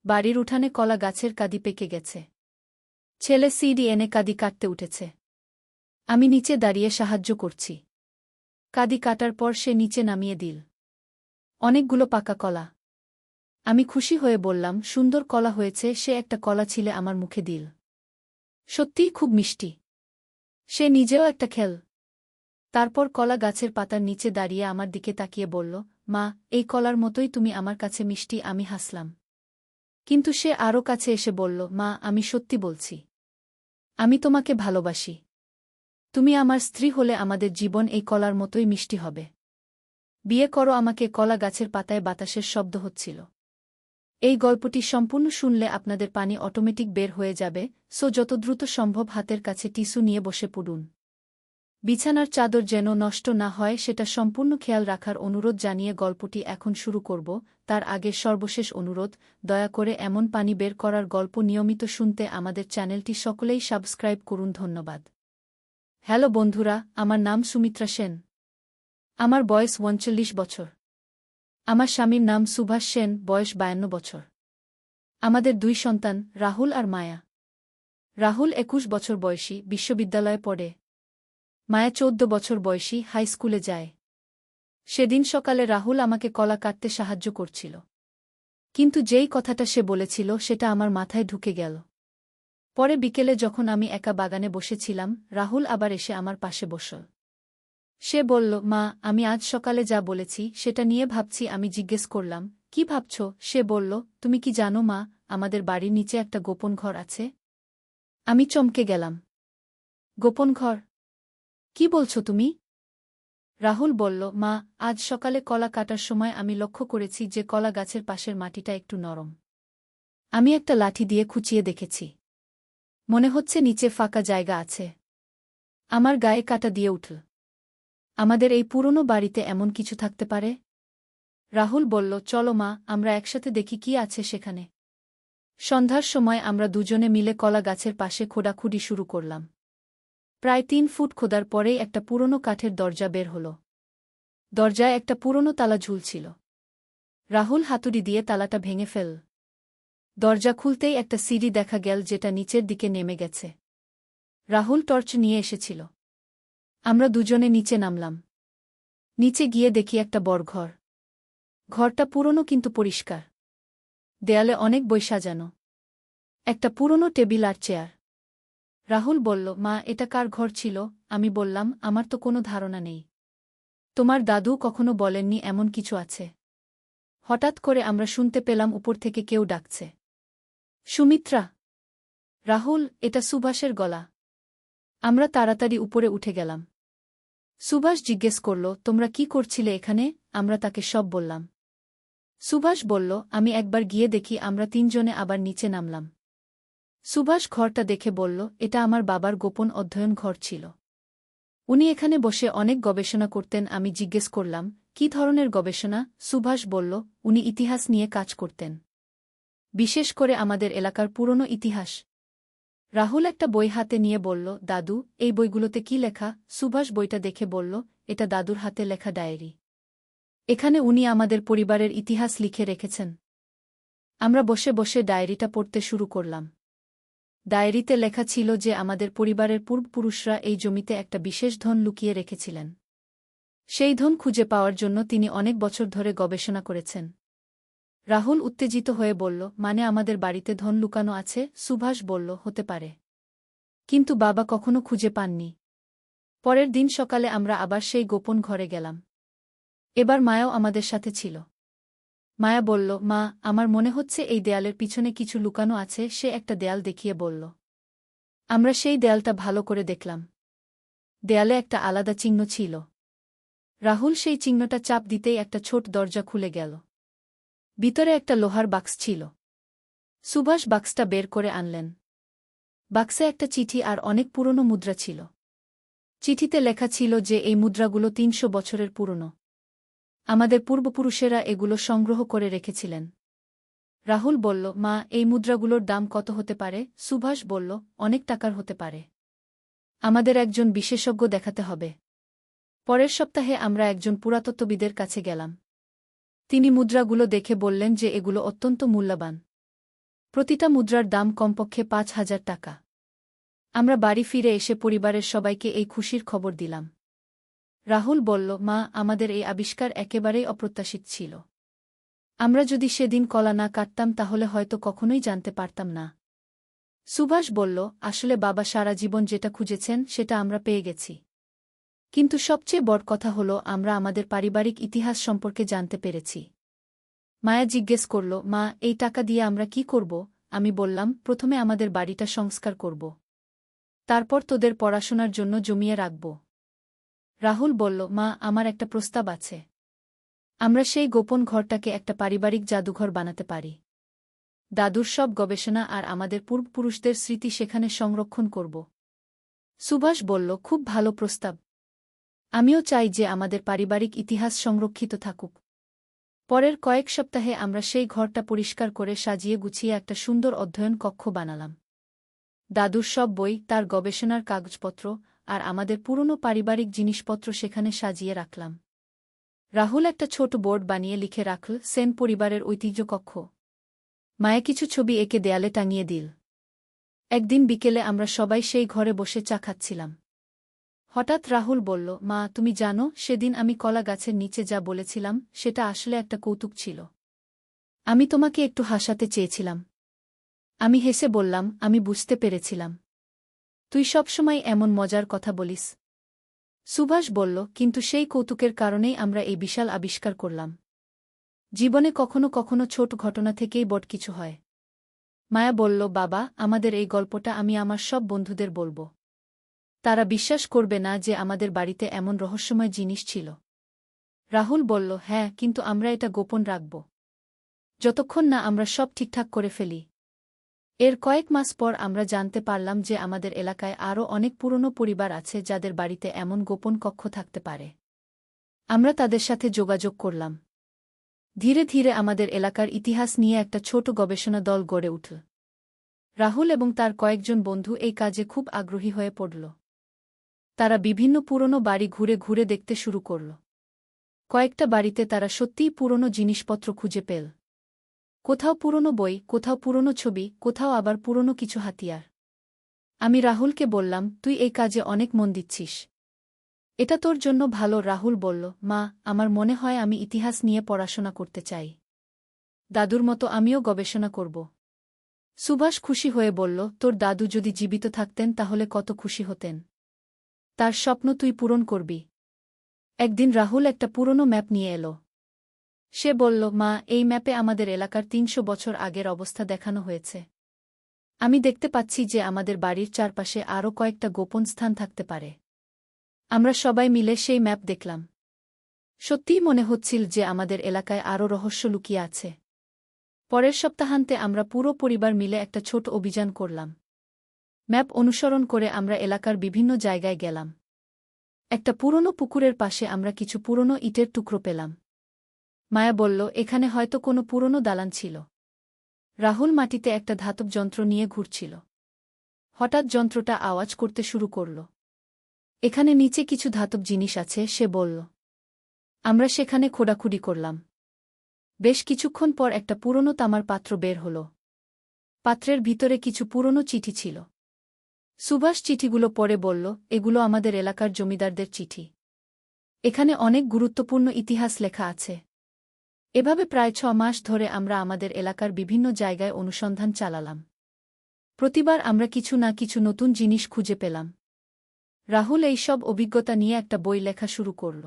বাড়ির উঠানে কলা গাছের কাঁদি পেকে গেছে। ছেলে সিডি এনে কাঁদি কাটতে উঠেছে। আমি নিচে দাঁড়িয়ে সাহায্য করছি। কাঁদি কাটার পর সে নিচে নামিয়ে দিল অনেকগুলো পাকা কলা। আমি খুশি হয়ে বললাম, সুন্দর কলা হয়েছে। সে একটা কলা ছিলে আমার মুখে দিল। সত্যিই খুব মিষ্টি। সে নিজেও একটা খেল। তারপর কলা গাছের পাতার নিচে দাঁড়িয়ে আমার দিকে তাকিয়ে বলল, মা, এই কলার মতোই তুমি আমার কাছে মিষ্টি। আমি হাসলাম। কিন্তু সে আরও কাছে এসে বলল, মা, আমি সত্যি বলছি। আমি তোমাকে ভালোবাসি। তুমি আমার স্ত্রী হলে আমাদের জীবন এই কলার মতোই মিষ্টি হবে। বিয়ে করো আমাকে। কলা গাছের পাতায় বাতাসের শব্দ হচ্ছিল। এই গল্পটি সম্পূর্ণ শুনলে আপনাদের পানি অটোমেটিক বের হয়ে যাবে, সো যত দ্রুত সম্ভব হাতের কাছে টিস্যু নিয়ে বসে পড়ুন। বিছানার চাদর যেন নষ্ট না হয় সেটা সম্পূর্ণ খেয়াল রাখার অনুরোধ জানিয়ে গল্পটি এখন শুরু করব। তার আগে সর্বশেষ অনুরোধ, দয়া করে এমন পানি বের করার গল্প নিয়মিত শুনতে আমাদের চ্যানেলটি সকলেই সাবস্ক্রাইব করুন। ধন্যবাদ। হ্যালো বন্ধুরা, আমার নাম সুমিত্রা সেন। আমার বয়স 39 বছর। আমার স্বামীর নাম সুভাষ সেন, বয়স 52 বছর। আমাদের 2 সন্তান, রাহুল আর মায়া। রাহুল 21 বছর বয়সী, বিশ্ববিদ্যালয়ে পড়ে। মায়া 14 বছর বয়সী, হাই স্কুলে যায়। সেদিন সকালে রাহুল আমাকে কলা কাটতে সাহায্য করছিল। কিন্তু যেই কথাটা সে বলেছিল সেটা আমার মাথায় ঢুকে গেল। পরে বিকেলে যখন আমি একা বাগানে বসেছিলাম, রাহুল আবার এসে আমার পাশে বসল। সে বলল, মা, আমি আজ সকালে যা বলেছি সেটা নিয়ে ভাবছি। আমি জিজ্ঞেস করলাম, কি ভাবছ? সে বলল, তুমি কি জানো মা, আমাদের বাড়ির নিচে একটা গোপন ঘর আছে। আমি চমকে গেলাম। গোপন ঘর? কি বলছো তুমি? রাহুল বলল, মা, আজ সকালে কলা কাটার সময় আমি লক্ষ্য করেছি যে কলা গাছের পাশের মাটিটা একটু নরম। আমি একটা লাঠি দিয়ে খুঁচিয়ে দেখেছি। মনে হচ্ছে নিচে ফাঁকা জায়গা আছে। আমার গায়ে কাঁটা দিয়ে উঠল। আমাদের এই পুরনো বাড়িতে এমন কিছু থাকতে পারে? রাহুল বলল, চলো মা, আমরা একসাথে দেখি কি আছে সেখানে। সন্ধ্যার সময় আমরা দুজনে মিলে কলা গাছের পাশে খোঁড়াখুঁড়ি শুরু করলাম। প্রায় 3 ফুট খোদার পরেই একটা পুরনো কাঠের দরজা বের হল। দরজায় একটা পুরনো তালা ঝুলছিল। রাহুল হাতুড়ি দিয়ে তালাটা ভেঙে ফেল। দরজা খুলতেই একটা সিঁড়ি দেখা গেল যেটা নিচের দিকে নেমে গেছে। রাহুল টর্চ নিয়ে এসেছিল। আমরা দুজনে নিচে নামলাম। নিচে গিয়ে দেখি একটা বড় ঘর। ঘরটা পুরনো কিন্তু পরিষ্কার। দেয়ালে অনেক বই সাজানো। একটা পুরনো টেবিল আর চেয়ার। রাহুল বলল, মা, এটা কার ঘর ছিল? আমি বললাম, আমার তো কোনো ধারণা নেই। তোমার দাদু কখনো বলেননি এমন কিছু আছে। হঠাৎ করে আমরা শুনতে পেলাম উপর থেকে কেউ ডাকছে, সুমিত্রা। রাহুল, এটা সুভাষের গলা। আমরা তাড়াতাড়ি উপরে উঠে গেলাম। সুভাষ জিজ্ঞেস করল, তোমরা কি করছিলে এখানে? আমরা তাকে সব বললাম। সুভাষ বলল, আমি একবার গিয়ে দেখি। আমরা 3 জনে আবার নিচে নামলাম। সুভাষ ঘরটা দেখে বলল, এটা আমার বাবার গোপন অধ্যয়ন ঘর ছিল। উনি এখানে বসে অনেক গবেষণা করতেন। আমি জিজ্ঞেস করলাম, কি ধরনের গবেষণা? সুভাষ বলল, উনি ইতিহাস নিয়ে কাজ করতেন। বিশেষ করে আমাদের এলাকার পুরনো ইতিহাস। রাহুল একটা বই হাতে নিয়ে বলল, দাদু, এই বইগুলোতে কি লেখা? সুভাষ বইটা দেখে বলল, এটা দাদুর হাতে লেখা ডায়েরি। এখানে উনি আমাদের পরিবারের ইতিহাস লিখে রেখেছেন। আমরা বসে বসে ডায়েরিটা পড়তে শুরু করলাম। ডায়েরিতে লেখা ছিল যে আমাদের পরিবারের পূর্বপুরুষরা এই জমিতে একটা বিশেষ ধন লুকিয়ে রেখেছিলেন। সেই ধন খুঁজে পাওয়ার জন্য তিনি অনেক বছর ধরে গবেষণা করেছেন। রাহুল উত্তেজিত হয়ে বলল, মানে আমাদের বাড়িতে ধন লুকানো আছে? সুভাষ বলল, হতে পারে। কিন্তু বাবা কখনো খুঁজে পাননি। পরের দিন সকালে আমরা আবার সেই গোপন ঘরে গেলাম। এবার মায়াও আমাদের সাথে ছিল। মায়া বলল, মা, আমার মনে হচ্ছে এই দেয়ালের পিছনে কিছু লুকানো আছে। সে একটা দেয়াল দেখিয়ে বলল। আমরা সেই দেয়ালটা ভালো করে দেখলাম। দেয়ালে একটা আলাদা চিহ্ন ছিল। রাহুল সেই চিহ্নটা চাপ দিতেই একটা ছোট দরজা খুলে গেল। ভিতরে একটা লোহার বাক্স ছিল। সুভাষ বাক্সটা বের করে আনলেন। বাক্সে একটা চিঠি আর অনেক পুরনো মুদ্রা ছিল। চিঠিতে লেখা ছিল যে এই মুদ্রাগুলো 300 বছরের পুরনো। আমাদের পূর্বপুরুষেরা এগুলো সংগ্রহ করে রেখেছিলেন। রাহুল বলল, মা, এই মুদ্রাগুলোর দাম কত হতে পারে? সুভাষ বলল, অনেক টাকার হতে পারে। আমাদের একজন বিশেষজ্ঞ দেখাতে হবে। পরের সপ্তাহে আমরা একজন পুরাতত্ত্ববিদের কাছে গেলাম। তিনি মুদ্রাগুলো দেখে বললেন যে এগুলো অত্যন্ত মূল্যবান। প্রতিটা মুদ্রার দাম কমপক্ষে ৫,০০০ টাকা। আমরা বাড়ি ফিরে এসে পরিবারের সবাইকে এই খুশির খবর দিলাম। রাহুল বলল, মা, আমাদের এই আবিষ্কার একেবারেই অপ্রত্যাশিত ছিল। আমরা যদি সেদিন কলা না কাটতাম তাহলে হয়তো কখনোই জানতে পারতাম না। সুভাষ বলল, আসলে বাবা সারা জীবন যেটা খুঁজেছেন সেটা আমরা পেয়ে গেছি। কিন্তু সবচেয়ে বড় কথা হলো আমরা আমাদের পারিবারিক ইতিহাস সম্পর্কে জানতে পেরেছি। মায়া জিজ্ঞেস করল, মা, এই টাকা দিয়ে আমরা কি করব? আমি বললাম, প্রথমে আমাদের বাড়িটা সংস্কার করব। তারপর তোদের পড়াশোনার জন্য জমিয়ে রাখব। রাহুল বলল, মা, আমার একটা প্রস্তাব আছে। আমরা সেই গোপন ঘরটাকে একটা পারিবারিক জাদুঘর বানাতে পারি। দাদুর সব গবেষণা আর আমাদের পূর্বপুরুষদের স্মৃতি সেখানে সংরক্ষণ করব। সুভাষ বলল, খুব ভালো প্রস্তাব। আমিও চাই যে আমাদের পারিবারিক ইতিহাস সংরক্ষিত থাকুক। পরের কয়েক সপ্তাহে আমরা সেই ঘরটা পরিষ্কার করে সাজিয়ে গুছিয়ে একটা সুন্দর অধ্যয়ন কক্ষ বানালাম। দাদুর সব বই, তার গবেষণার কাগজপত্র আর আমাদের পুরনো পারিবারিক জিনিসপত্র সেখানে সাজিয়ে রাখলাম। রাহুল একটা ছোট বোর্ড বানিয়ে লিখে রাখল, সেন পরিবারের ঐতিহ্য কক্ষ। মায়া কিছু ছবি এঁকে দেয়ালে টাঙিয়ে দিল। একদিন বিকেলে আমরা সবাই সেই ঘরে বসে চা খাচ্ছিলাম। হঠাৎ রাহুল বলল, মা, তুমি জানো, সেদিন আমি কলা গাছের নিচে যা বলেছিলাম সেটা আসলে একটা কৌতুক ছিল। আমি তোমাকে একটু হাসাতে চেয়েছিলাম। আমি হেসে বললাম, আমি বুঝতে পেরেছিলাম। তুই সবসময় এমন মজার কথা বলিস। সুভাষ বলল, কিন্তু সেই কৌতুকের কারণেই আমরা এই বিশাল আবিষ্কার করলাম। জীবনে কখনো কখনো ছোট ঘটনা থেকেই বড় কিছু হয়। মায়া বলল, বাবা, আমাদের এই গল্পটা আমি আমার সব বন্ধুদের বলবো। তারা বিশ্বাস করবে না যে আমাদের বাড়িতে এমন রহস্যময় জিনিস ছিল। রাহুল বলল, হ্যাঁ, কিন্তু আমরা এটা গোপন রাখব, যতক্ষণ না আমরা সব ঠিকঠাক করে ফেলি। এর কয়েক মাস পর আমরা জানতে পারলাম যে আমাদের এলাকায় আরও অনেক পুরনো পরিবার আছে যাদের বাড়িতে এমন গোপন কক্ষ থাকতে পারে। আমরা তাদের সাথে যোগাযোগ করলাম। ধীরে ধীরে আমাদের এলাকার ইতিহাস নিয়ে একটা ছোট গবেষণা দল গড়ে উঠল। রাহুল এবং তার কয়েকজন বন্ধু এই কাজে খুব আগ্রহী হয়ে পড়ল। তারা বিভিন্ন পুরনো বাড়ি ঘুরে ঘুরে দেখতে শুরু করল। কয়েকটা বাড়িতে তারা সত্যিই পুরনো জিনিসপত্র খুঁজে পেল। কোথাও পুরনো বই, কোথাও পুরনো ছবি, কোথাও আবার পুরনো কিছু হাতিয়ার। আমি রাহুলকে বললাম, তুই এই কাজে অনেক মন দিচ্ছিস। এটা তোর জন্য ভালো। রাহুল বলল, মা, আমার মনে হয় আমি ইতিহাস নিয়ে পড়াশোনা করতে চাই। দাদুর মতো আমিও গবেষণা করব। সুভাষ খুশি হয়ে বলল, তোর দাদু যদি জীবিত থাকতেন তাহলে কত খুশি হতেন। তার স্বপ্ন তুই পূরণ করবি। একদিন রাহুল একটা পুরনো ম্যাপ নিয়ে এলো। সে বলল, মা, এই ম্যাপে আমাদের এলাকার ৩০০ বছর আগের অবস্থা দেখানো হয়েছে। আমি দেখতে পাচ্ছি যে আমাদের বাড়ির চারপাশে আরও কয়েকটা গোপন স্থান থাকতে পারে। আমরা সবাই মিলে সেই ম্যাপ দেখলাম। সত্যিই মনে হচ্ছিল যে আমাদের এলাকায় আরও রহস্য লুকিয়ে আছে। পরের সপ্তাহান্তে আমরা পুরো পরিবার মিলে একটা ছোট অভিযান করলাম। ম্যাপ অনুসরণ করে আমরা এলাকার বিভিন্ন জায়গায় গেলাম। একটা পুরনো পুকুরের পাশে আমরা কিছু পুরনো ইটের টুকরো পেলাম। মায়া বলল, এখানে হয়তো কোনো পুরনো দালান ছিল। রাহুল মাটিতে একটা ধাতব যন্ত্র নিয়ে ঘুরছিল। হঠাৎ যন্ত্রটা আওয়াজ করতে শুরু করল। এখানে নিচে কিছু ধাতব জিনিস আছে, সে বলল। আমরা সেখানে খোঁড়াখুড়ি করলাম। বেশ কিছুক্ষণ পর একটা পুরনো তামার পাত্র বের হল। পাত্রের ভিতরে কিছু পুরনো চিঠি ছিল। সুভাষ চিঠিগুলো পড়ে বলল, এগুলো আমাদের এলাকার জমিদারদের চিঠি। এখানে অনেক গুরুত্বপূর্ণ ইতিহাস লেখা আছে। এভাবে প্রায় ৬ মাস ধরে আমরা আমাদের এলাকার বিভিন্ন জায়গায় অনুসন্ধান চালালাম। প্রতিবার আমরা কিছু না কিছু নতুন জিনিস খুঁজে পেলাম। রাহুল এই সব অভিজ্ঞতা নিয়ে একটা বই লেখা শুরু করল।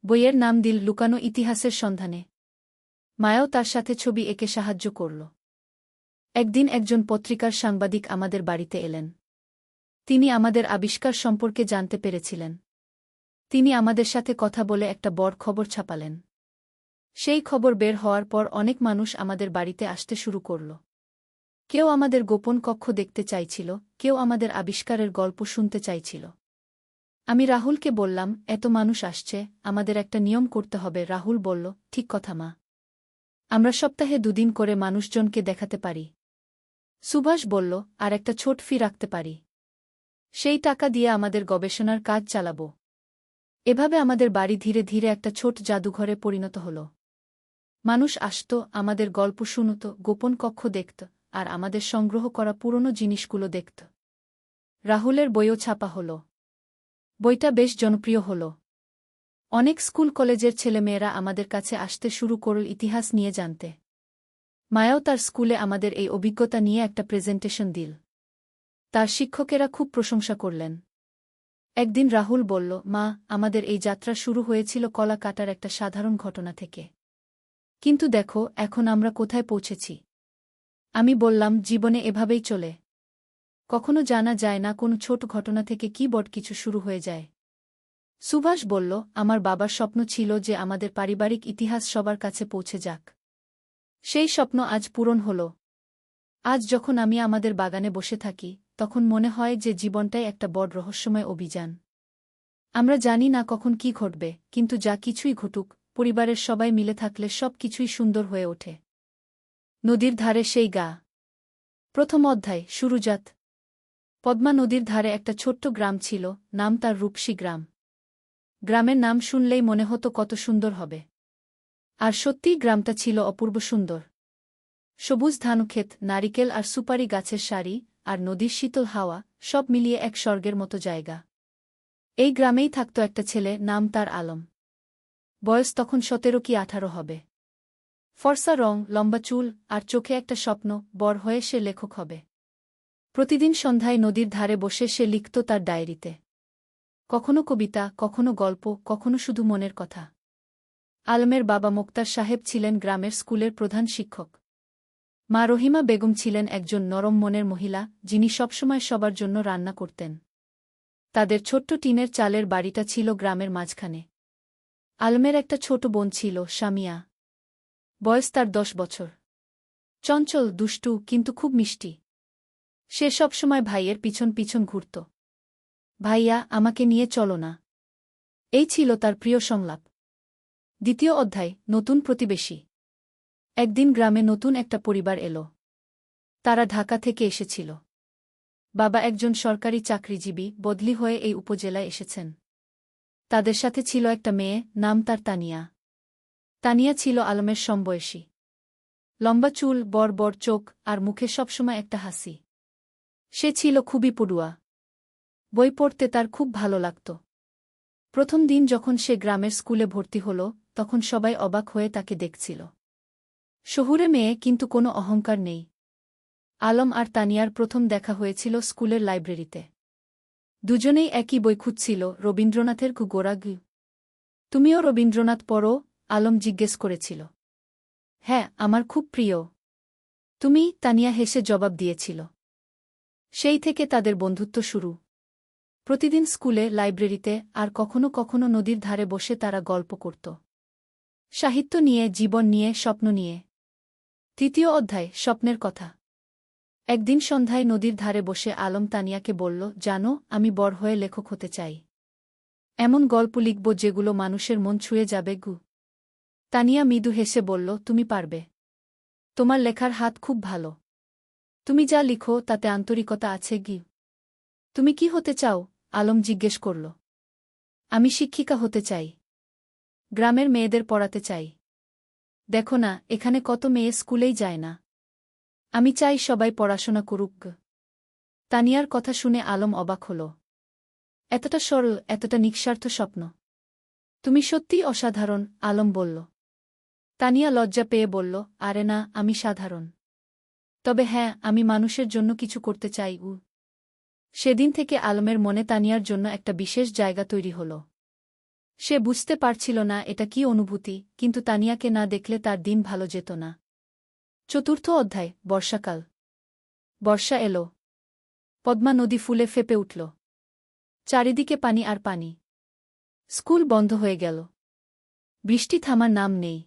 বইয়ের নাম দিল লুকানো ইতিহাসের সন্ধানে। মায়াও তার সাথে ছবি এঁকে সাহায্য করল। একদিন একজন পত্রিকার সাংবাদিক আমাদের বাড়িতে এলেন। তিনি আমাদের আবিষ্কার সম্পর্কে জানতে পেরেছিলেন। তিনি আমাদের সাথে কথা বলে একটা বড় খবর ছাপালেন। সেই খবর বের হওয়ার পর অনেক মানুষ আমাদের বাড়িতে আসতে শুরু করল। কেউ আমাদের গোপন কক্ষ দেখতে চাইছিল, কেউ আমাদের আবিষ্কারের গল্প শুনতে চাইছিল। আমি রাহুলকে বললাম, এত মানুষ আসছে, আমাদের একটা নিয়ম করতে হবে। রাহুল বলল, ঠিক কথা মা। আমরা সপ্তাহে ২ দিন করে মানুষজনকে দেখাতে পারি। সুভাষ বলল, আর একটা ছোট ফি রাখতে পারি। সেই টাকা দিয়ে আমাদের গবেষণার কাজ চালাব। এভাবে আমাদের বাড়ি ধীরে ধীরে একটা ছোট জাদুঘরে পরিণত হল। মানুষ আসত, আমাদের গল্প শুনত, গোপন কক্ষ দেখত, আর আমাদের সংগ্রহ করা পুরনো জিনিসগুলো দেখত। রাহুলের বইও ছাপা হল। বইটা বেশ জনপ্রিয় হল। অনেক স্কুল কলেজের ছেলেমেয়েরা আমাদের কাছে আসতে শুরু করল ইতিহাস নিয়ে জানতে। মায়াও তার স্কুলে আমাদের এই অভিজ্ঞতা নিয়ে একটা প্রেজেন্টেশন দিল। তার শিক্ষকেরা খুব প্রশংসা করলেন। একদিন রাহুল বলল, মা, আমাদের এই যাত্রা শুরু হয়েছিল কলা কাটার একটা সাধারণ ঘটনা থেকে। কিন্তু দেখো এখন আমরা কোথায় পৌঁছেছি। আমি বললাম, জীবনে এভাবেই চলে। কখনো জানা যায় না কোন ছোট ঘটনা থেকে কি বড় কিছু শুরু হয়ে যায়। সুভাষ বলল, আমার বাবার স্বপ্ন ছিল যে আমাদের পারিবারিক ইতিহাস সবার কাছে পৌঁছে যাক। সেই স্বপ্ন আজ পূরণ হল। আজ যখন আমি আমাদের বাগানে বসে থাকি, তখন মনে হয় যে জীবনটাই একটা বড় রহস্যময় অভিযান। আমরা জানি না কখন কি ঘটবে, কিন্তু যা কিছুই ঘটুক, পরিবারের সবাই মিলে থাকলে সব কিছুই সুন্দর হয়ে ওঠে। নদীর ধারে সেই গা। প্রথম অধ্যায়, শুরুজাত। পদ্মা নদীর ধারে একটা ছোট্ট গ্রাম ছিল, নাম তার রূপসী গ্রাম। গ্রামের নাম শুনলেই মনে হতো কত সুন্দর হবে। আর সত্যিই গ্রামটা ছিল অপূর্ব সুন্দর। সবুজ ধানক্ষেত, নারিকেল আর সুপারি গাছের সারি, আর নদীর শীতল হাওয়া, সব মিলিয়ে এক স্বর্গের মতো জায়গা। এই গ্রামেই থাকত একটা ছেলে, নাম তার আলম। বয়স তখন 17 কি 18 হবে। ফর্সা রং, লম্বা চুল, আর চোখে একটা স্বপ্ন, বড় হয়ে সে লেখক হবে। প্রতিদিন সন্ধ্যায় নদীর ধারে বসে সে লিখত তার ডায়েরিতে। কখনো কবিতা, কখনো গল্প, কখনো শুধু মনের কথা। আলমের বাবা মোক্তার সাহেব ছিলেন গ্রামের স্কুলের প্রধান শিক্ষক। মা রহিমা বেগম ছিলেন একজন নরম মনের মহিলা, যিনি সবসময় সবার জন্য রান্না করতেন। তাদের ছোট্ট টিনের চালের বাড়িটা ছিল গ্রামের মাঝখানে। আলমের একটা ছোট বোন ছিল, সামিয়া। বয়স তার 10 বছর। চঞ্চল, দুষ্টু, কিন্তু খুব মিষ্টি। সে সবসময় ভাইয়ের পিছন পিছন ঘুরত। ভাইয়া, আমাকে নিয়ে চলো না। এই ছিল তার প্রিয় সংলাপ। দ্বিতীয় অধ্যায়, নতুন প্রতিবেশী। একদিন গ্রামে নতুন একটা পরিবার এলো। তারা ঢাকা থেকে এসেছিল। বাবা একজন সরকারি চাকরিজীবী, বদলি হয়ে এই উপজেলায় এসেছেন। তাদের সাথে ছিল একটা মেয়ে, নাম তার তানিয়া। তানিয়া ছিল আলমের সমবয়সী। লম্বা চুল, বড় বড় চোখ, আর মুখে সবসময় একটা হাসি। সে ছিল খুবই পড়ুয়া। বই পড়তে তার খুব ভালো লাগত। প্রথম দিন যখন সে গ্রামের স্কুলে ভর্তি হল, তখন সবাই অবাক হয়ে তাকে দেখছিল। শহুরে মেয়ে, কিন্তু কোনো অহংকার নেই। আলম আর তানিয়ার প্রথম দেখা হয়েছিল স্কুলের লাইব্রেরিতে। দুজনেই একই বই খুঁজছিল, রবীন্দ্রনাথের গোরা গু। তুমিও রবীন্দ্রনাথ পড়ো? আলম জিজ্ঞেস করেছিল। হ্যাঁ, আমার খুব প্রিয়। তুমি? তানিয়া হেসে জবাব দিয়েছিল। সেই থেকে তাদের বন্ধুত্ব শুরু। প্রতিদিন স্কুলে, লাইব্রেরিতে, আর কখনো কখনো নদীর ধারে বসে তারা গল্প করত। সাহিত্য নিয়ে, জীবন নিয়ে, স্বপ্ন নিয়ে। তৃতীয় অধ্যায়, স্বপ্নের কথা। একদিন সন্ধ্যায় নদীর ধারে বসে আলম তানিয়াকে বলল, জানো, আমি বড় হয়ে লেখক হতে চাই। এমন গল্প লিখব যেগুলো মানুষের মন ছুঁয়ে যাবে গু। তানিয়া মৃদু হেসে বলল, তুমি পারবে। তোমার লেখার হাত খুব ভালো। তুমি যা লিখো তাতে আন্তরিকতা আছে গি। তুমি কি হতে চাও? আলম জিজ্ঞেস করল। আমি শিক্ষিকা হতে চাই। গ্রামের মেয়েদের পড়াতে চাই। দেখো না, এখানে কত মেয়ে স্কুলেই যায় না। আমি চাই সবাই পড়াশোনা করুক। তানিয়ার কথা শুনে আলম অবাক হল। এতটা সরল, এতটা নিঃস্বার্থ স্বপ্ন। তুমি সত্যিই অসাধারণ, আলম বলল। তানিয়া লজ্জা পেয়ে বলল, আরে না, আমি সাধারণ। তবে হ্যাঁ, আমি মানুষের জন্য কিছু করতে চাই। সেদিন থেকে আলমের মনে তানিয়ার জন্য একটা বিশেষ জায়গা তৈরি হল। সে বুঝতে পারছিল না এটা কি অনুভূতি, কিন্তু তানিয়াকে না দেখলে তার দিন ভালো যেত না। চতুর্থ অধ্যায়, বর্ষাকাল। বর্ষা এলো। পদ্মা নদী ফুলে ফেপে উঠল। চারিদিকে পানি আর পানি। স্কুল বন্ধ হয়ে গেল। বৃষ্টি থামার নাম নেই।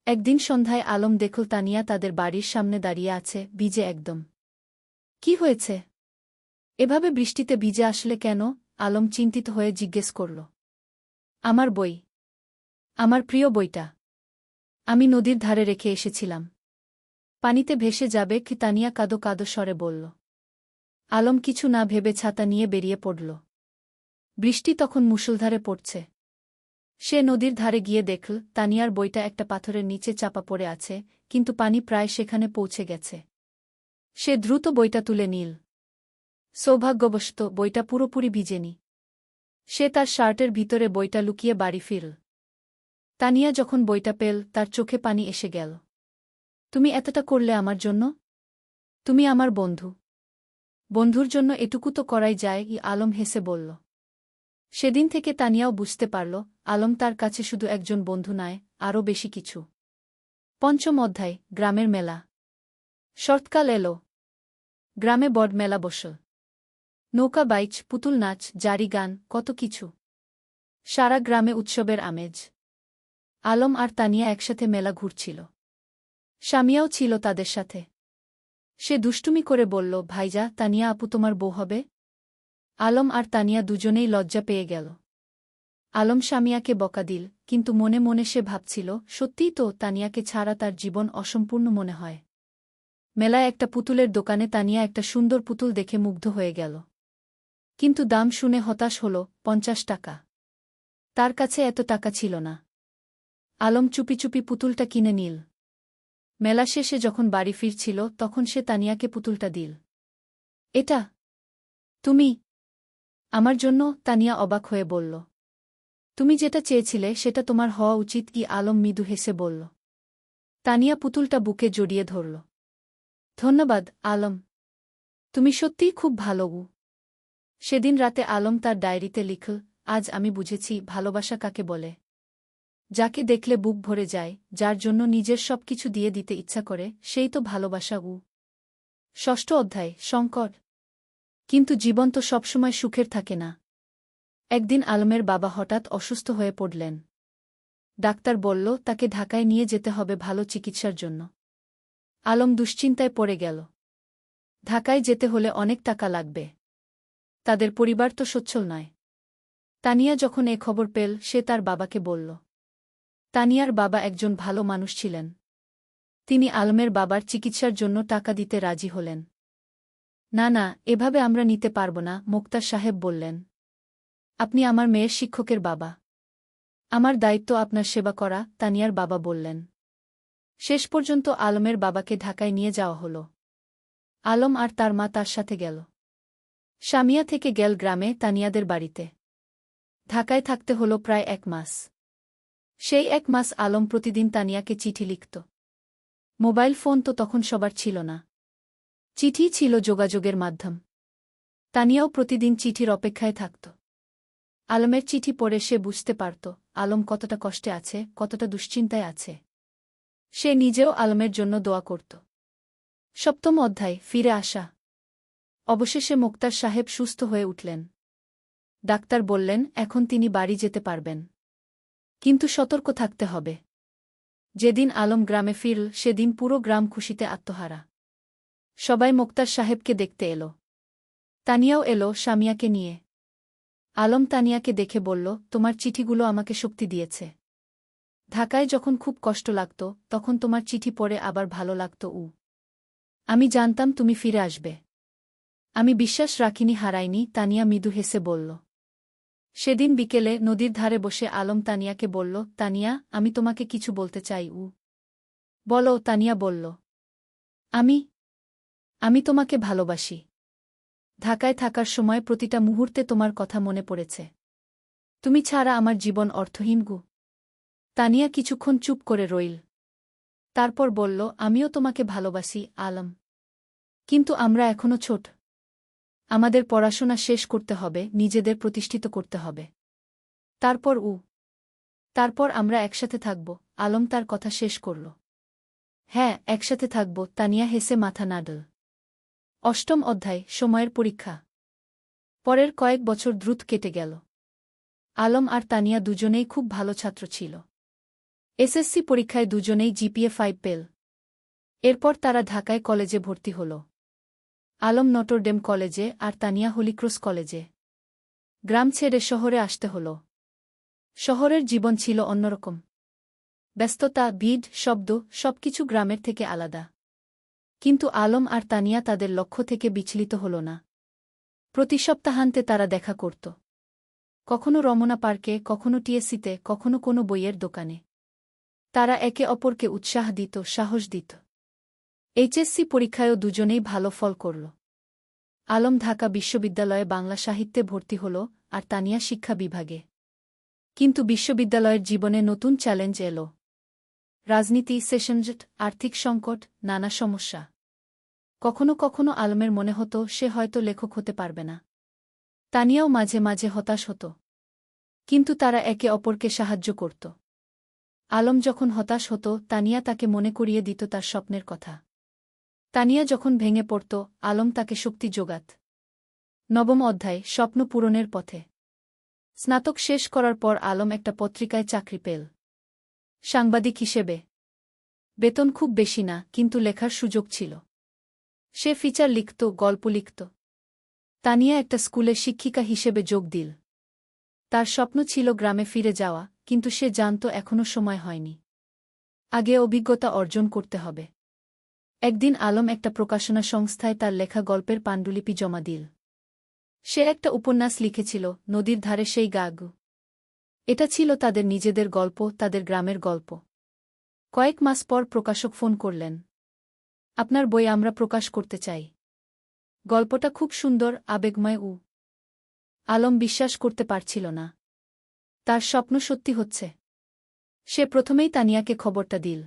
একদিন সন্ধ্যায় আলম দেখল তানিয়া তাদের বাড়ির সামনে দাঁড়িয়ে আছে, ভিজে একদম। কি হয়েছে? এভাবে বৃষ্টিতে ভিজে আসলে কেন? আলম চিন্তিত হয়ে জিজ্ঞেস করল। আমার বই। আমার প্রিয় বইটা। আমি নদীর ধারে রেখে এসেছিলাম। পানিতে ভেসে যাবে কি? তানিয়া কাঁদো কাঁদো স্বরে বলল। আলম কিছু না ভেবে ছাতা নিয়ে বেরিয়ে পড়ল। বৃষ্টি তখন মুষলধারে পড়ছে। সে নদীর ধারে গিয়ে দেখল তানিয়ার বইটা একটা পাথরের নিচে চাপা পড়ে আছে, কিন্তু পানি প্রায় সেখানে পৌঁছে গেছে। সে দ্রুত বইটা তুলে নিল। সৌভাগ্যবশত বইটা পুরোপুরি ভিজেনি। সে তার শার্টের ভিতরে বইটা লুকিয়ে বাড়ি ফিরল। তানিয়া যখন বইটা পেল তার চোখে পানি এসে গেল। তুমি এতটা করলে আমার জন্য? তুমি আমার বন্ধু। বন্ধুর জন্য এটুকু তো করাই যায়, আলম হেসে বলল। সেদিন থেকে তানিয়াও বুঝতে পারল আলম তার কাছে শুধু একজন বন্ধু নয়, আরও বেশি কিছু। পঞ্চম অধ্যায়, গ্রামের মেলা। শরৎকাল এলো। গ্রামে বড় মেলা বসল। নৌকা বাইচ, পুতুল নাচ, জারি গান, কত কিছু। সারা গ্রামে উৎসবের আমেজ। আলম আর তানিয়া একসাথে মেলা ঘুরছিল। স্বামীও ছিল তাদের সাথে। সে দুষ্টুমি করে বলল, ভাইজা, তানিয়া আপু তোমার বউ হবে? আলম আর তানিয়া দুজনেই লজ্জা পেয়ে গেল। আলম স্বামীয়াকে বকা দিল, কিন্তু মনে মনে সে ভাবছিল, সত্যিই তো, তানিয়াকে ছাড়া তার জীবন অসম্পূর্ণ মনে হয়। মেলায় একটা পুতুলের দোকানে তানিয়া একটা সুন্দর পুতুল দেখে মুগ্ধ হয়ে গেল। কিন্তু দাম শুনে হতাশ হল, 50 টাকা। তার কাছে এত টাকা ছিল না। আলম চুপি চুপি পুতুলটা কিনে নিল। মেলা শেষে যখন বাড়ি ফিরছিল তখন সে তানিয়াকে পুতুলটা দিল। এটা তুমি আমার জন্য? তানিয়া অবাক হয়ে বলল। তুমি যেটা চেয়েছিলে সেটা তোমার হওয়া উচিত, কি? আলম মৃদু হেসে বলল। তানিয়া পুতুলটা বুকে জড়িয়ে ধরল। ধন্যবাদ, আলম। তুমি সত্যিই খুব ভালো। সেদিন রাতে আলম তার ডায়েরিতে লিখল, আজ আমি বুঝেছি ভালোবাসা কাকে বলে। যাকে দেখলে বুক ভরে যায়, যার জন্য নিজের সবকিছু দিয়ে দিতে ইচ্ছা করে, সেই তো ভালোবাসা। ষষ্ঠ অধ্যায়, সংকট। কিন্তু জীবন তো সবসময় সুখের থাকে না। একদিন আলমের বাবা হঠাৎ অসুস্থ হয়ে পড়লেন। ডাক্তার বলল তাকে ঢাকায় নিয়ে যেতে হবে ভালো চিকিৎসার জন্য। আলম দুশ্চিন্তায় পড়ে গেল। ঢাকায় যেতে হলে অনেক টাকা লাগবে। তাদের পরিবার তো সচ্ছল নয়। তানিয়া যখন এ খবর পেল সে তার বাবাকে বলল। তানিয়ার বাবা একজন ভালো মানুষ ছিলেন। তিনি আলমের বাবার চিকিৎসার জন্য টাকা দিতে রাজি হলেন। না না, এভাবে আমরা নিতে পারব না, মোক্তার সাহেব বললেন। আপনি আমার মেয়ের শিক্ষকের বাবা। আমার দায়িত্ব আপনার সেবা করা, তানিয়ার বাবা বললেন। শেষ পর্যন্ত আলমের বাবাকে ঢাকায় নিয়ে যাওয়া হল। আলম আর তার মা তার সাথে গেল। সামিয়া থেকে গেল গ্রামে তানিয়াদের বাড়িতে। ঢাকায় থাকতে হল প্রায় 1 মাস। সেই 1 মাস আলম প্রতিদিন তানিয়াকে চিঠি লিখত। মোবাইল ফোন তো তখন সবার ছিল না। চিঠি ছিল যোগাযোগের মাধ্যম। তানিয়াও প্রতিদিন চিঠির অপেক্ষায় থাকত। আলমের চিঠি পড়ে সে বুঝতে পারত আলম কতটা কষ্টে আছে, কতটা দুশ্চিন্তায় আছে। সে নিজেও আলমের জন্য দোয়া করত। সপ্তম অধ্যায়, ফিরে আসা। অবশেষে মোক্তার সাহেব সুস্থ হয়ে উঠলেন। ডাক্তার বললেন এখন তিনি বাড়ি যেতে পারবেন। কিন্তু সতর্ক থাকতে হবে। যেদিন আলম গ্রামে ফিরল সেদিন পুরো গ্রাম খুশিতে আত্মহারা। সবাই মোক্তার সাহেবকে দেখতে এলো। তানিয়াও এলো স্বামীয়াকে নিয়ে। আলম তানিয়াকে দেখে বলল, তোমার চিঠিগুলো আমাকে শক্তি দিয়েছে। ঢাকায় যখন খুব কষ্ট লাগত তখন তোমার চিঠি পড়ে আবার ভালো লাগত। আমি জানতাম তুমি ফিরে আসবে। আমি বিশ্বাস রাখিনি, হারাইনি, তানিয়া মৃদু হেসে বলল। সেদিন বিকেলে নদীর ধারে বসে আলম তানিয়াকে বলল, তানিয়া, আমি তোমাকে কিছু বলতে চাই। বলো, তানিয়া বলল। আমি তোমাকে ভালোবাসি। ঢাকায় থাকার সময় প্রতিটা মুহূর্তে তোমার কথা মনে পড়েছে। তুমি ছাড়া আমার জীবন অর্থহীন। তানিয়া কিছুক্ষণ চুপ করে রইল। তারপর বলল, আমিও তোমাকে ভালোবাসি, আলম। কিন্তু আমরা এখনো ছোট। আমাদের পড়াশোনা শেষ করতে হবে, নিজেদের প্রতিষ্ঠিত করতে হবে। তারপর আমরা একসাথে থাকব। আলম তার কথা শেষ করল। হ্যাঁ, একসাথে থাকব, তানিয়া হেসে মাথা নাড়ল। অষ্টম অধ্যায়, সময়ের পরীক্ষা। পরের কয়েক বছর দ্রুত কেটে গেল। আলম আর তানিয়া দুজনেই খুব ভালো ছাত্র ছিল। এসএসসি পরীক্ষায় দুজনেই জিপিএ 5 পেল। এরপর তারা ঢাকায় কলেজে ভর্তি হল। আলম নটরডেম কলেজে আর তানিয়া হলিক্রস কলেজে। গ্রাম ছেড়ে শহরে আসতে হল। শহরের জীবন ছিল অন্যরকম। ব্যস্ততা, ভিড়, শব্দ, সবকিছু গ্রামের থেকে আলাদা। কিন্তু আলম আর তানিয়া তাদের লক্ষ্য থেকে বিচলিত হল না। প্রতি সপ্তাহান্তে তারা দেখা করত। কখনো রমনা পার্কে, কখনো টিএসসিতে, কখনো কোনো বইয়ের দোকানে। তারা একে অপরকে উৎসাহ দিত, সাহস দিত। এইচএসসি পরীক্ষায়ও দুজনেই ভালো ফল করল। আলম ঢাকা বিশ্ববিদ্যালয়ে বাংলা সাহিত্যে ভর্তি হল, আর তানিয়া শিক্ষা বিভাগে। কিন্তু বিশ্ববিদ্যালয়ের জীবনে নতুন চ্যালেঞ্জ এল। রাজনীতি, সেশনজট, আর্থিক সংকট, নানা সমস্যা। কখনো কখনো আলমের মনে হতো সে হয়তো লেখক হতে পারবে না। তানিয়াও মাঝে মাঝে হতাশ হতো। কিন্তু তারা একে অপরকে সাহায্য করত। আলম যখন হতাশ হতো, তানিয়া তাকে মনে করিয়ে দিত তার স্বপ্নের কথা। তানিয়া যখন ভেঙে পড়ত, আলম তাকে শক্তি যোগাত। নবম অধ্যায়, স্বপ্ন পূরণের পথে। স্নাতক শেষ করার পর আলম একটা পত্রিকায় চাকরি পেল, সাংবাদিক হিসেবে। বেতন খুব বেশি না, কিন্তু লেখার সুযোগ ছিল। সে ফিচার লিখত, গল্প লিখত। তানিয়া একটা স্কুলে শিক্ষিকা হিসেবে যোগ দিল। তার স্বপ্ন ছিল গ্রামে ফিরে যাওয়া, কিন্তু সে জানত এখনও সময় হয়নি। আগে অভিজ্ঞতা অর্জন করতে হবে। একদিন আলম একটা প্রকাশনা সংস্থায় তার লেখা গল্পের পাণ্ডুলিপি জমা দিল। সে একটা উপন্যাস লিখেছিল, নদীর ধারে সেই গাগু। এটা ছিল তাদের নিজেদের গল্প, তাদের গ্রামের গল্প। কয়েক মাস পর প্রকাশক ফোন করলেন। আপনার বই আমরা প্রকাশ করতে চাই। গল্পটা খুব সুন্দর, আবেগময়। আলম বিশ্বাস করতে পারছিল না। তার স্বপ্ন সত্যি হচ্ছে। সে প্রথমেই তানিয়াকে খবরটা দিল।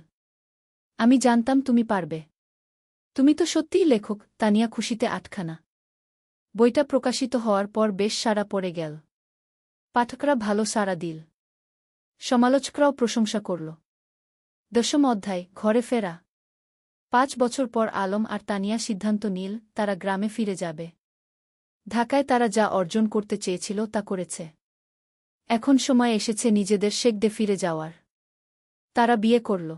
আমি জানতাম তুমি পারবে। তুমি তো সত্যিই লেখক। তানিয়া খুশিতে আটখানা। বইটা প্রকাশিত হওয়ার পর বেশ সাড়া পড়ে গেল। পাঠকরা ভালো সাড়া দিল। সমালোচকরাও প্রশংসা করল। দশম অধ্যায়, ঘরে ফেরা। 5 বছর পর আলম আর তানিয়া সিদ্ধান্ত নিল তারা গ্রামে ফিরে যাবে। ঢাকায় তারা যা অর্জন করতে চেয়েছিল তা করেছে। এখন সময় এসেছে নিজেদের শেকদে ফিরে যাওয়ার। তারা বিয়ে করল।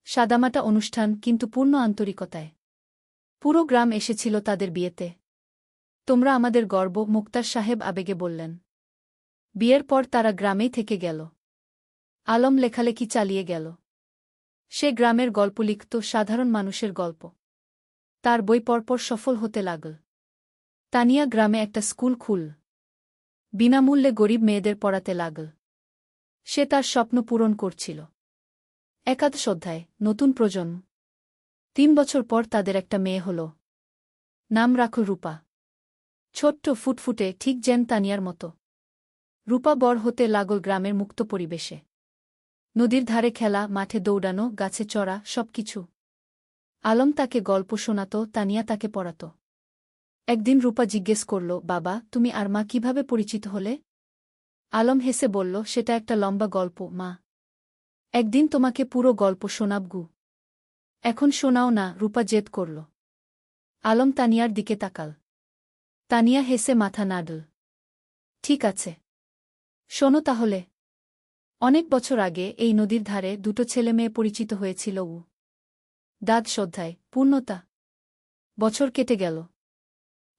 সাদামাটা অনুষ্ঠান, কিন্তু পূর্ণ আন্তরিকতায়। পুরো গ্রাম এসেছিল তাদের বিয়েতে। তোমরা আমাদের গর্ব, মুক্তার সাহেব আবেগে বললেন। বিয়ের পর তারা গ্রামেই থেকে গেল। আলম লেখালেখি চালিয়ে গেল। সে গ্রামের গল্প লিখত, সাধারণ মানুষের গল্প। তার বই পরপর সফল হতে লাগল। তানিয়া গ্রামে একটা স্কুল খুল। বিনামূল্যে গরিব মেয়েদের পড়াতে লাগল। সে তার স্বপ্ন পূরণ করছিল। একাদশ অধ্যায়, নতুন প্রজন্ম। 3 বছর পর তাদের একটা মেয়ে হল। নাম রাখল রূপা। ছোট্ট, ফুটফুটে, ঠিক যেন তানিয়ার মতো। রূপা বড় হতে লাগল গ্রামের মুক্ত পরিবেশে। নদীর ধারে খেলা, মাঠে দৌড়ানো, গাছে চড়া, সবকিছু। আলম তাকে গল্প শোনাত, তানিয়া তাকে পড়াত। একদিন রূপা জিজ্ঞেস করল, বাবা, তুমি আর মা কিভাবে পরিচিত হলে? আলম হেসে বলল, সেটা একটা লম্বা গল্প মা। একদিন তোমাকে পুরো গল্প শোনাব গু। এখন শোনাও না, রূপা জেদ করল। আলম তানিয়ার দিকে তাকাল। তানিয়া হেসে মাথা নাড়ল। ঠিক আছে, শোনো তাহলে। অনেক বছর আগে এই নদীর ধারে 2 ছেলে মেয়ে পরিচিত হয়েছিল। দ্বাদশ অধ্যায়, পূর্ণতা। বছর কেটে গেল।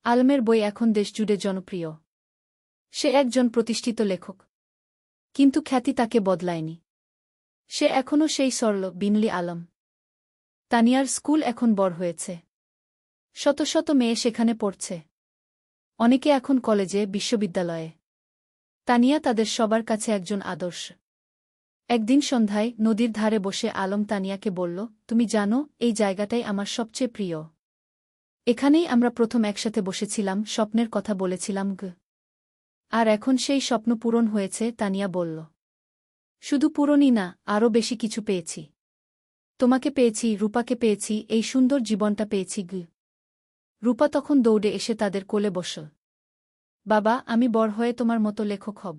আলমের বই এখন দেশজুড়ে জনপ্রিয়। সে একজন প্রতিষ্ঠিত লেখক। কিন্তু খ্যাতি তাকে বদলায়নি। সে এখনও সেই সরল, বিনলি আলম। তানিয়ার স্কুল এখন বড় হয়েছে। শত শত মেয়ে সেখানে পড়ছে। অনেকে এখন কলেজে, বিশ্ববিদ্যালয়ে। তানিয়া তাদের সবার কাছে একজন আদর্শ। একদিন সন্ধ্যায় নদীর ধারে বসে আলম তানিয়াকে বলল, তুমি জানো, এই জায়গাটাই আমার সবচেয়ে প্রিয়। এখানেই আমরা প্রথম একসাথে বসেছিলাম, স্বপ্নের কথা বলেছিলাম। আর এখন সেই স্বপ্ন পূরণ হয়েছে, তানিয়া বলল। শুধু পূরণই না, আরও বেশি কিছু পেয়েছি। তোমাকে পেয়েছি, রূপাকে পেয়েছি, এই সুন্দর জীবনটা পেয়েছি। রূপা তখন দৌড়ে এসে তাদের কোলে বসল। বাবা, আমি বড় হয়ে তোমার মতো লেখক হব।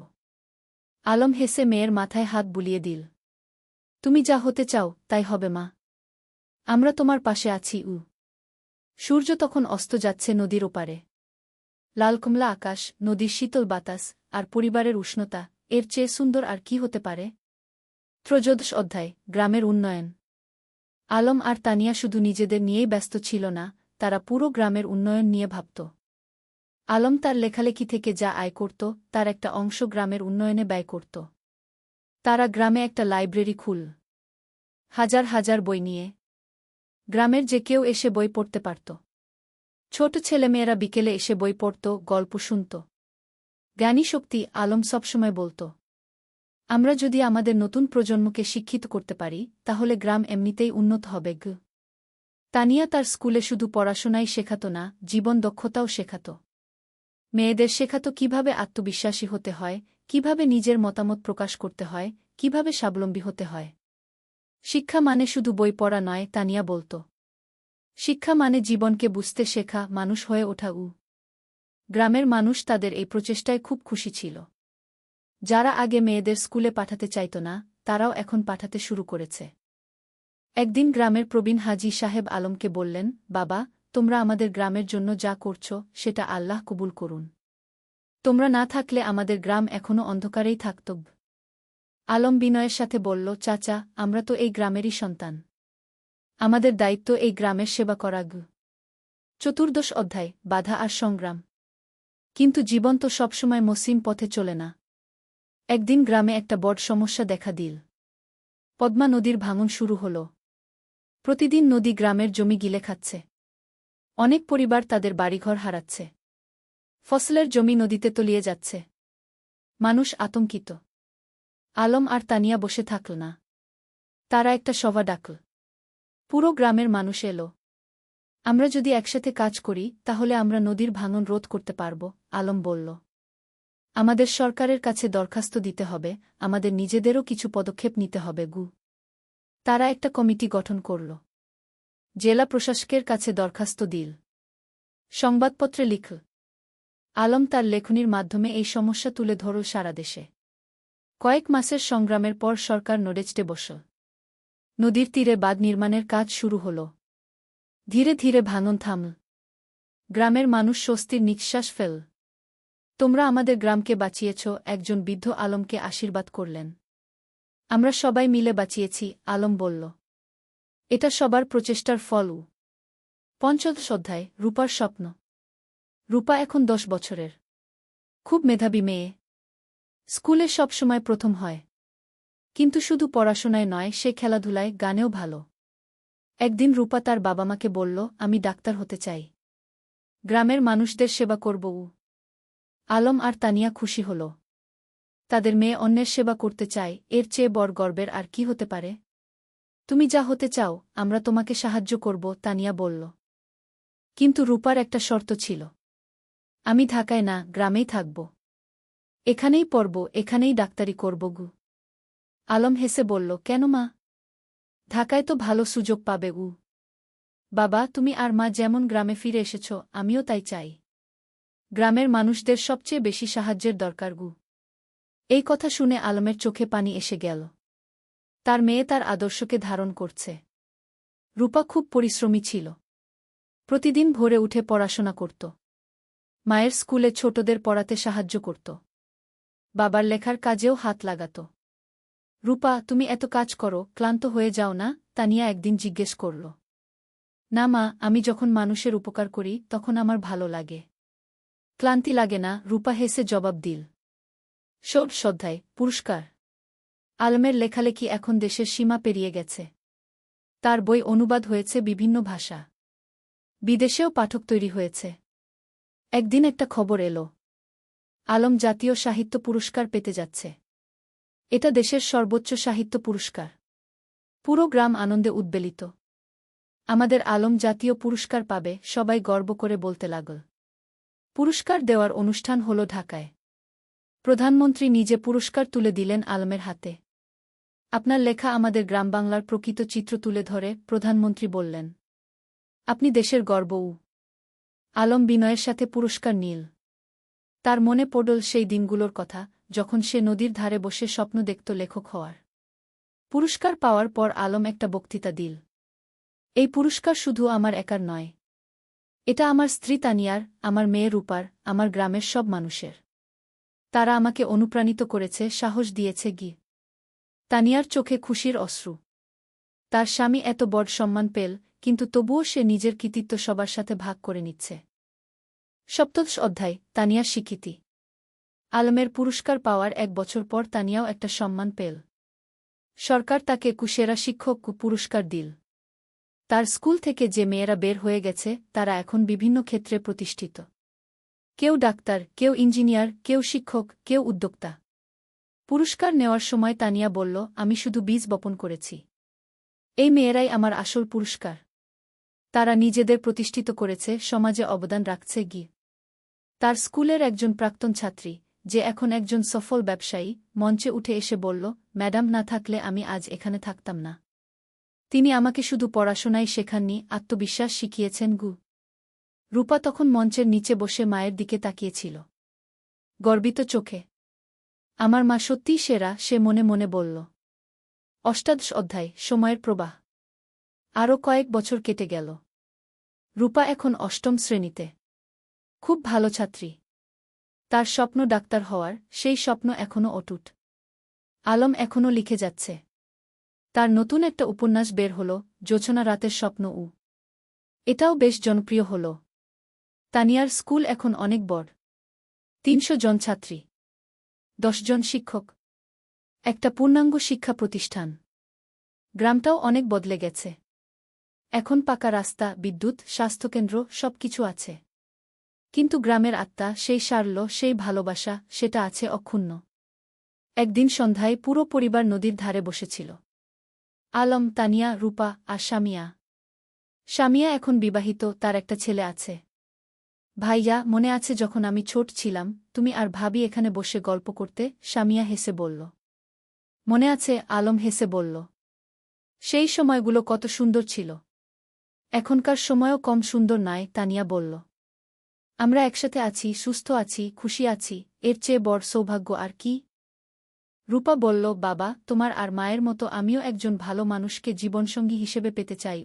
আলম হেসে মেয়ের মাথায় হাত বুলিয়ে দিল। তুমি যা হতে চাও তাই হবে মা। আমরা তোমার পাশে আছি। সূর্য তখন অস্ত যাচ্ছে নদীর ওপারে। লালকমলা আকাশ, নদীর শীতল বাতাস, আর পরিবারের উষ্ণতা, এর চেয়ে সুন্দর আর কি হতে পারে? ত্রয়োদশ অধ্যায়, গ্রামের উন্নয়ন। আলম আর তানিয়া শুধু নিজেদের নিয়েই ব্যস্ত ছিল না, তারা পুরো গ্রামের উন্নয়ন নিয়ে ভাবত। আলম তার লেখালেখি থেকে যা আয় করত, তার একটা অংশ গ্রামের উন্নয়নে ব্যয় করত। তারা গ্রামে একটা লাইব্রেরি খুল। হাজার হাজার বই নিয়ে। গ্রামের যে কেউ এসে বই পড়তে পারত। ছোট ছেলেমেয়েরা বিকেলে এসে বই পড়ত, গল্প শুনত। জ্ঞানী শক্তি আলম সবসময় বলত, আমরা যদি আমাদের নতুন প্রজন্মকে শিক্ষিত করতে পারি তাহলে গ্রাম এমনিতেই উন্নত হবে। তানিয়া তার স্কুলে শুধু পড়াশোনাই শেখাত না, জীবন দক্ষতাও শেখাত। মেয়েদের শেখাত কিভাবে আত্মবিশ্বাসী হতে হয়, কিভাবে নিজের মতামত প্রকাশ করতে হয়, কিভাবে স্বাবলম্বী হতে হয়। শিক্ষা মানে শুধু বই পড়া নয়, তানিয়া বলত। শিক্ষা মানে জীবনকে বুঝতে শেখা, মানুষ হয়ে ওঠা। গ্রামের মানুষ তাদের এই প্রচেষ্টায় খুব খুশি ছিল। যারা আগে মেয়েদের স্কুলে পাঠাতে চাইত না, তারাও এখন পাঠাতে শুরু করেছে। একদিন গ্রামের প্রবীণ হাজী সাহেব আলমকে বললেন, বাবা, তোমরা আমাদের গ্রামের জন্য যা করছ সেটা আল্লাহ কবুল করুন। তোমরা না থাকলে আমাদের গ্রাম এখনও অন্ধকারেই থাকত। আলম বিনয়ের সাথে বলল, চাচা, আমরা তো এই গ্রামেরই সন্তান। আমাদের দায়িত্ব এই গ্রামের সেবা করা। চতুর্দশ অধ্যায়, বাধা আর সংগ্রাম। কিন্তু জীবন তো সবসময় মসৃণ পথে চলে না। একদিন গ্রামে একটা বড় সমস্যা দেখা দিল। পদ্মা নদীর ভাঙন শুরু হল। প্রতিদিন নদী গ্রামের জমি গিলে খাচ্ছে। অনেক পরিবার তাদের বাড়িঘর হারাচ্ছে। ফসলের জমি নদীতে তলিয়ে যাচ্ছে। মানুষ আতঙ্কিত। আলম আর তানিয়া বসে থাকল না। তারা একটা সভা ডাকল। পুরো গ্রামের মানুষ এলো। আমরা যদি একসাথে কাজ করি তাহলে আমরা নদীর ভাঙন রোধ করতে পারব, আলম বলল। আমাদের সরকারের কাছে দরখাস্ত দিতে হবে, আমাদের নিজেদেরও কিছু পদক্ষেপ নিতে হবে। তারা একটা কমিটি গঠন করল। জেলা প্রশাসকের কাছে দরখাস্ত দিল। সংবাদপত্রে লিখল। আলম তার লেখনির মাধ্যমে এই সমস্যা তুলে ধরল সারা দেশে। কয়েক মাসের সংগ্রামের পর সরকার নড়েচড়ে বসল। নদীর তীরে বাঁধ নির্মাণের কাজ শুরু হল। ধীরে ধীরে ভাঙন থামল। গ্রামের মানুষ স্বস্তির নিঃশ্বাস ফেল। তোমরা আমাদের গ্রামকে বাঁচিয়েছ, একজন বৃদ্ধ আলমকে আশীর্বাদ করলেন। আমরা সবাই মিলে বাঁচিয়েছি, আলম বলল। এটা সবার প্রচেষ্টার ফল। পঞ্চদশ অধ্যায়, রূপার স্বপ্ন। রূপা এখন 10 বছরের। খুব মেধাবী মেয়ে। স্কুলে সব সময় প্রথম হয়। কিন্তু শুধু পড়াশোনায় নয়, সে খেলাধুলায়, গানেও ভালো। একদিন রূপা তার বাবা-মাকে বলল, আমি ডাক্তার হতে চাই। গ্রামের মানুষদের সেবা করব। আলম আর তানিয়া খুশি হল। তাদের মেয়ে অন্যের সেবা করতে চায়, এর চেয়ে বড় গর্বের আর কি হতে পারে। তুমি যা হতে চাও, আমরা তোমাকে সাহায্য করব, তানিয়া বলল। কিন্তু রূপার একটা শর্ত ছিল। আমি ঢাকায় না, গ্রামেই থাকব। এখানেই পড়ব, এখানেই ডাক্তারি করব। আলম হেসে বলল, কেন মা? ঢাকায় তো ভালো সুযোগ পাবে। বাবা, তুমি আর মা যেমন গ্রামে ফিরে এসেছ, আমিও তাই চাই। গ্রামের মানুষদের সবচেয়ে বেশি সাহায্যের দরকার। এই কথা শুনে আলমের চোখে পানি এসে গেল। তার মেয়ে তার আদর্শকে ধারণ করছে। রূপা খুব পরিশ্রমী ছিল। প্রতিদিন ভোরে উঠে পড়াশোনা করত। মায়ের স্কুলে ছোটদের পড়াতে সাহায্য করত। বাবার লেখার কাজেও হাত লাগাত। রূপা, তুমি এত কাজ করো, ক্লান্ত হয়ে যাও না? তানিয়া একদিন জিজ্ঞেস করল। না মা, আমি যখন মানুষের উপকার করি তখন আমার ভালো লাগে। ক্লান্তি লাগে না, রূপা হেসে জবাব দিল। ষোড়শ অধ্যায়, পুরস্কার। আলমের লেখালেখি এখন দেশের সীমা পেরিয়ে গেছে। তার বই অনুবাদ হয়েছে বিভিন্ন ভাষা। বিদেশেও পাঠক তৈরি হয়েছে। একদিন একটা খবর এলো। আলম জাতীয় সাহিত্য পুরস্কার পেতে যাচ্ছে। এটা দেশের সর্বোচ্চ সাহিত্য পুরস্কার। পুরো গ্রাম আনন্দে উদ্বেলিত। আমাদের আলম জাতীয় পুরস্কার পাবে, সবাই গর্ব করে বলতে লাগল। পুরস্কার দেওয়ার অনুষ্ঠান হল ঢাকায়। প্রধানমন্ত্রী নিজে পুরস্কার তুলে দিলেন আলমের হাতে। আপনার লেখা আমাদের গ্রামবাংলার প্রকৃত চিত্র তুলে ধরে, প্রধানমন্ত্রী বললেন। আপনি দেশের গর্ব। আলম বিনয়ের সাথে পুরস্কার নিল। তার মনে পড়ল সেই দিনগুলোর কথা, যখন সে নদীর ধারে বসে স্বপ্ন দেখত লেখক হওয়ার। পুরস্কার পাওয়ার পর আলম একটা বক্তৃতা দিল। এই পুরস্কার শুধু আমার একার নয়। এটা আমার স্ত্রী তানিয়ার, আমার মেয়ে রূপার, আমার গ্রামের সব মানুষের। তারা আমাকে অনুপ্রাণিত করেছে, সাহস দিয়েছে। তানিয়ার চোখে খুশির অশ্রু। তার স্বামী এত বড় সম্মান পেল, কিন্তু তবুও সে নিজের কৃতিত্ব সবার সাথে ভাগ করে নিচ্ছে। সপ্তদশ অধ্যায়, তানিয়ার স্বীকৃতি। আলমের পুরস্কার পাওয়ার 1 বছর পর তানিয়াও একটা সম্মান পেল। সরকার তাকে সেরা শিক্ষক পুরস্কার দিল। তার স্কুল থেকে যে মেয়েরা বের হয়ে গেছে তারা এখন বিভিন্ন ক্ষেত্রে প্রতিষ্ঠিত। কেউ ডাক্তার, কেউ ইঞ্জিনিয়ার, কেউ শিক্ষক, কেউ উদ্যোক্তা। পুরস্কার নেওয়ার সময় তানিয়া বলল, আমি শুধু বীজ বপন করেছি। এই মেয়েরাই আমার আসল পুরস্কার। তারা নিজেদের প্রতিষ্ঠিত করেছে, সমাজে অবদান রাখছে গিয়ে। তার স্কুলের একজন প্রাক্তন ছাত্রী, যে এখন একজন সফল ব্যবসায়ী, মঞ্চে উঠে এসে বলল, ম্যাডাম না থাকলে আমি আজ এখানে থাকতাম না। তিনি আমাকে শুধু পড়াশোনাই শেখাননি, আত্মবিশ্বাস শিখিয়েছেন গু। রূপা তখন মঞ্চের নিচে বসে মায়ের দিকে তাকিয়েছিল, গর্বিত চোখে। আমার মা সত্যিই সেরা, সে মনে মনে বলল। অষ্টাদশ অধ্যায়, সময়ের প্রবাহ। আরও কয়েক বছর কেটে গেল। রূপা এখন অষ্টম শ্রেণীতে। খুব ভালো ছাত্রী। তার স্বপ্ন ডাক্তার হওয়ার, সেই স্বপ্ন এখনও অটুট। আলম এখনও লিখে যাচ্ছে। তার নতুন একটা উপন্যাস বের হল, জোছনা রাতের স্বপ্ন। এটাও বেশ জনপ্রিয় হল। তানিয়ার স্কুল এখন অনেক বড়। ৩০০ জন ছাত্রী, ১০ জন শিক্ষক, একটা পূর্ণাঙ্গ শিক্ষা প্রতিষ্ঠান। গ্রামটাও অনেক বদলে গেছে। এখন পাকা রাস্তা, বিদ্যুৎ, স্বাস্থ্যকেন্দ্র, সবকিছু আছে। কিন্তু গ্রামের আত্মা, সেই সারল্য, সেই ভালোবাসা, সেটা আছে অক্ষুণ্ণ। একদিন সন্ধ্যায় পুরো পরিবার নদীর ধারে বসেছিল। আলম, তানিয়া, রূপা আর শামিয়া। শামিয়া এখন বিবাহিত, তার একটা ছেলে আছে। ভাইয়া, মনে আছে যখন আমি ছোট ছিলাম, তুমি আর ভাবি এখানে বসে গল্প করতে? শামিয়া হেসে বলল। মনে আছে, আলম হেসে বলল। সেই সময়গুলো কত সুন্দর ছিল। এখনকার সময়ও কম সুন্দর নয়, তানিয়া বলল। আমরা একসাথে আছি, সুস্থ আছি, খুশি আছি, এর চেয়ে বড় সৌভাগ্য আর কি? রূপা বলল, বাবা, তোমার আর মায়ের মতো আমিও একজন ভালো মানুষকে জীবনসঙ্গী হিসেবে পেতে চাই।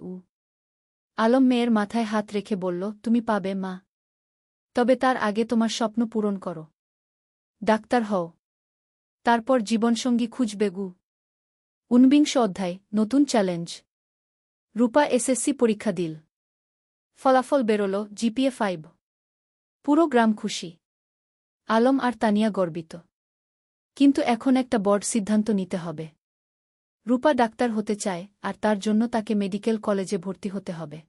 আলম মেয়ের মাথায় হাত রেখে বলল, তুমি পাবে মা। তবে তার আগে তোমার স্বপ্ন পূরণ করো। ডাক্তার হও। তারপর জীবনসঙ্গী খুঁজবে গু। ৪৯ অধ্যায়, নতুন চ্যালেঞ্জ। রূপা এসএসসি পরীক্ষা দিল। ফলাফল বেরোল, জিপিএ ৫। পুরো গ্রাম খুশি। আলম আর তানিয়া গর্বিত। কিন্তু এখন একটা বড় সিদ্ধান্ত নিতে হবে। রূপা ডাক্তার হতে চায়, আর তার জন্য তাকে মেডিকেল কলেজে ভর্তি হতে হবে।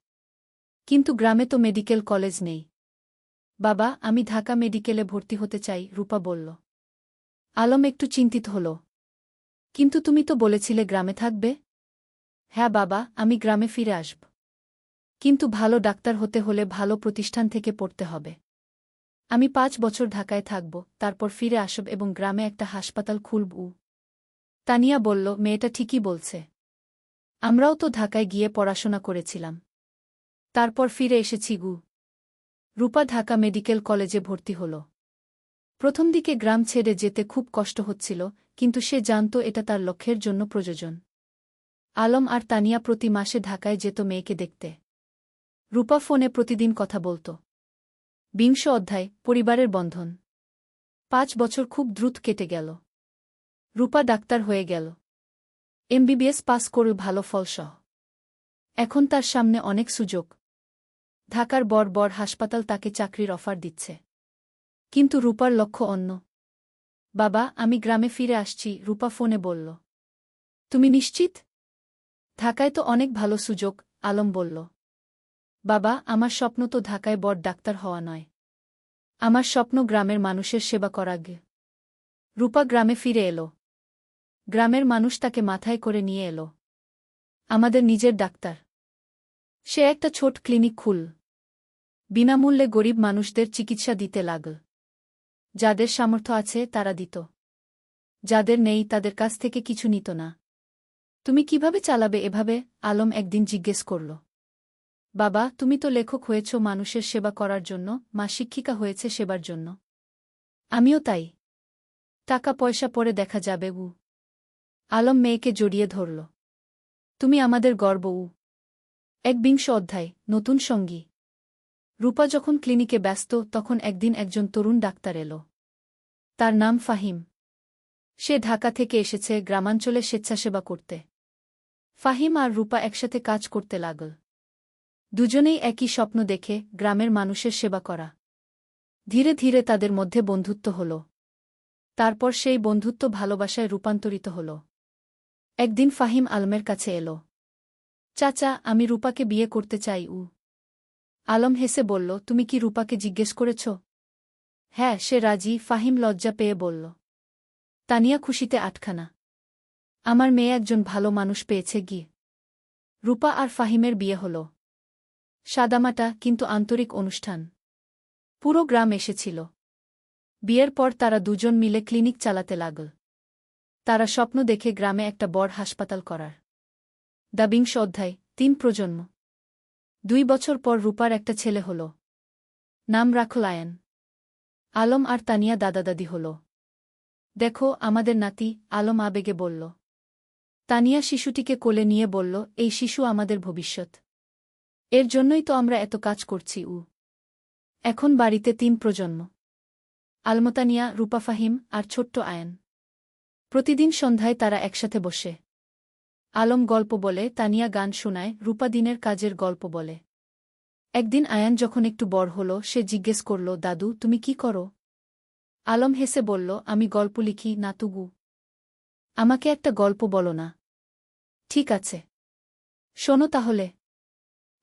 কিন্তু গ্রামে তো মেডিকেল কলেজ নেই। বাবা, আমি ঢাকা মেডিকেলে ভর্তি হতে চাই, রূপা বলল। আলম একটু চিন্তিত হল। কিন্তু তুমি তো বলেছিলে গ্রামে থাকবে। হ্যাঁ বাবা, আমি গ্রামে ফিরে আসব। কিন্তু ভালো ডাক্তার হতে হলে ভালো প্রতিষ্ঠান থেকে পড়তে হবে। আমি ৫ বছর ঢাকায় থাকব, তারপর ফিরে আসব এবং গ্রামে একটা হাসপাতাল খুলব। তানিয়া বলল, মেয়েটা ঠিকই বলছে। আমরাও তো ঢাকায় গিয়ে পড়াশোনা করেছিলাম। তারপর ফিরে এসেছি গু। রূপা ঢাকা মেডিকেল কলেজে ভর্তি হল। প্রথম দিকে গ্রাম ছেড়ে যেতে খুব কষ্ট হচ্ছিল, কিন্তু সে জানত এটা তার লক্ষ্যের জন্য প্রয়োজন। আলম আর তানিয়া প্রতি মাসে ঢাকায় যেত মেয়েকে দেখতে। রূপা ফোনে প্রতিদিন কথা বলত। ২০ অধ্যায়, পরিবারের বন্ধন। ৫ বছর খুব দ্রুত কেটে গেল। রূপা ডাক্তার হয়ে গেল। এমবিবিএস পাস করল ভালো ফলসহ। এখন তার সামনে অনেক সুযোগ। ঢাকার বড় বড় হাসপাতাল তাকে চাকরির অফার দিচ্ছে। কিন্তু রূপার লক্ষ্য অন্য। বাবা, আমি গ্রামে ফিরে আসছি, রূপা ফোনে বলল। তুমি নিশ্চিত? ঢাকায় তো অনেক ভালো সুযোগ, আলম বলল। বাবা, আমার স্বপ্ন তো ঢাকায় বড় ডাক্তার হওয়া নয়। আমার স্বপ্ন গ্রামের মানুষের সেবা করা। রূপা গ্রামে ফিরে এলো। গ্রামের মানুষ তাকে মাথায় করে নিয়ে এলো। আমাদের নিজের ডাক্তার। সে একটা ছোট ক্লিনিক খুলল। বিনামূল্যে গরিব মানুষদের চিকিৎসা দিতে লাগল। যাদের সামর্থ্য আছে তারা দিত। যাদের নেই তাদের কাছ থেকে কিছু নিত না। তুমি কিভাবে চালাবে এভাবে? আলম একদিন জিজ্ঞেস করল। বাবা, তুমি তো লেখক হয়েছ মানুষের সেবা করার জন্য, মা শিক্ষিকা হয়েছে সেবার জন্য। আমিও তাই। টাকা পয়সা পরে দেখা যাবে। আলম মেয়েকে জড়িয়ে ধরল। তুমি আমাদের গর্ব। ২১ অধ্যায়, নতুন সঙ্গী। রূপা যখন ক্লিনিকে ব্যস্ত, তখন একদিন একজন তরুণ ডাক্তার এলো। তার নাম ফাহিম। সে ঢাকা থেকে এসেছে গ্রামাঞ্চলে স্বেচ্ছাসেবা করতে। ফাহিম আর রূপা একসাথে কাজ করতে লাগল। দুজনেই একই স্বপ্ন দেখে, গ্রামের মানুষের সেবা করা। ধীরে ধীরে তাদের মধ্যে বন্ধুত্ব হল। তারপর সেই বন্ধুত্ব ভালোবাসায় রূপান্তরিত হল। একদিন ফাহিম আলমের কাছে এলো। চাচা, আমি রূপাকে বিয়ে করতে চাই। আলম হেসে বলল, তুমি কি রূপাকে জিজ্ঞেস করেছ? হ্যাঁ, সে রাজি। ফাহিম লজ্জা পেয়ে বলল। তানিয়া খুশিতে আটখানা। আমার মেয়ে একজন ভালো মানুষ পেয়েছে গিয়ে। রূপা আর ফাহিমের বিয়ে হল। সাদামাটা কিন্তু আন্তরিক অনুষ্ঠান। পুরো গ্রাম এসেছিল। বিয়ের পর তারা দুজন মিলে ক্লিনিক চালাতে লাগল। তারা স্বপ্ন দেখে গ্রামে একটা বড় হাসপাতাল করার। বিংশ অধ্যায় ৩ প্রজন্ম। ২ বছর পর রূপার একটা ছেলে হল। নাম রাখল আয়ান। আলম আর তানিয়া দাদা-দাদি হল। দেখো আমাদের নাতি, আলম আবেগে বলল। তানিয়া শিশুটিকে কোলে নিয়ে বলল, এই শিশু আমাদের ভবিষ্যৎ। এর জন্যই তো আমরা এত কাজ করছি। এখন বাড়িতে ৩ প্রজন্ম। আলমতানিয়া, রূপা, ফাহিম আর ছোট্ট আয়ান। প্রতিদিন সন্ধ্যায় তারা একসাথে বসে। আলম গল্প বলে, তানিয়া গান শোনায়, রূপা দিনের কাজের গল্প বলে। একদিন আয়ান যখন একটু বড় হল, সে জিজ্ঞেস করল, দাদু তুমি কি করো? আলম হেসে বলল, আমি গল্প লিখি নাতুগু। আমাকে একটা গল্প বলো না? ঠিক আছে, শোনো তাহলে।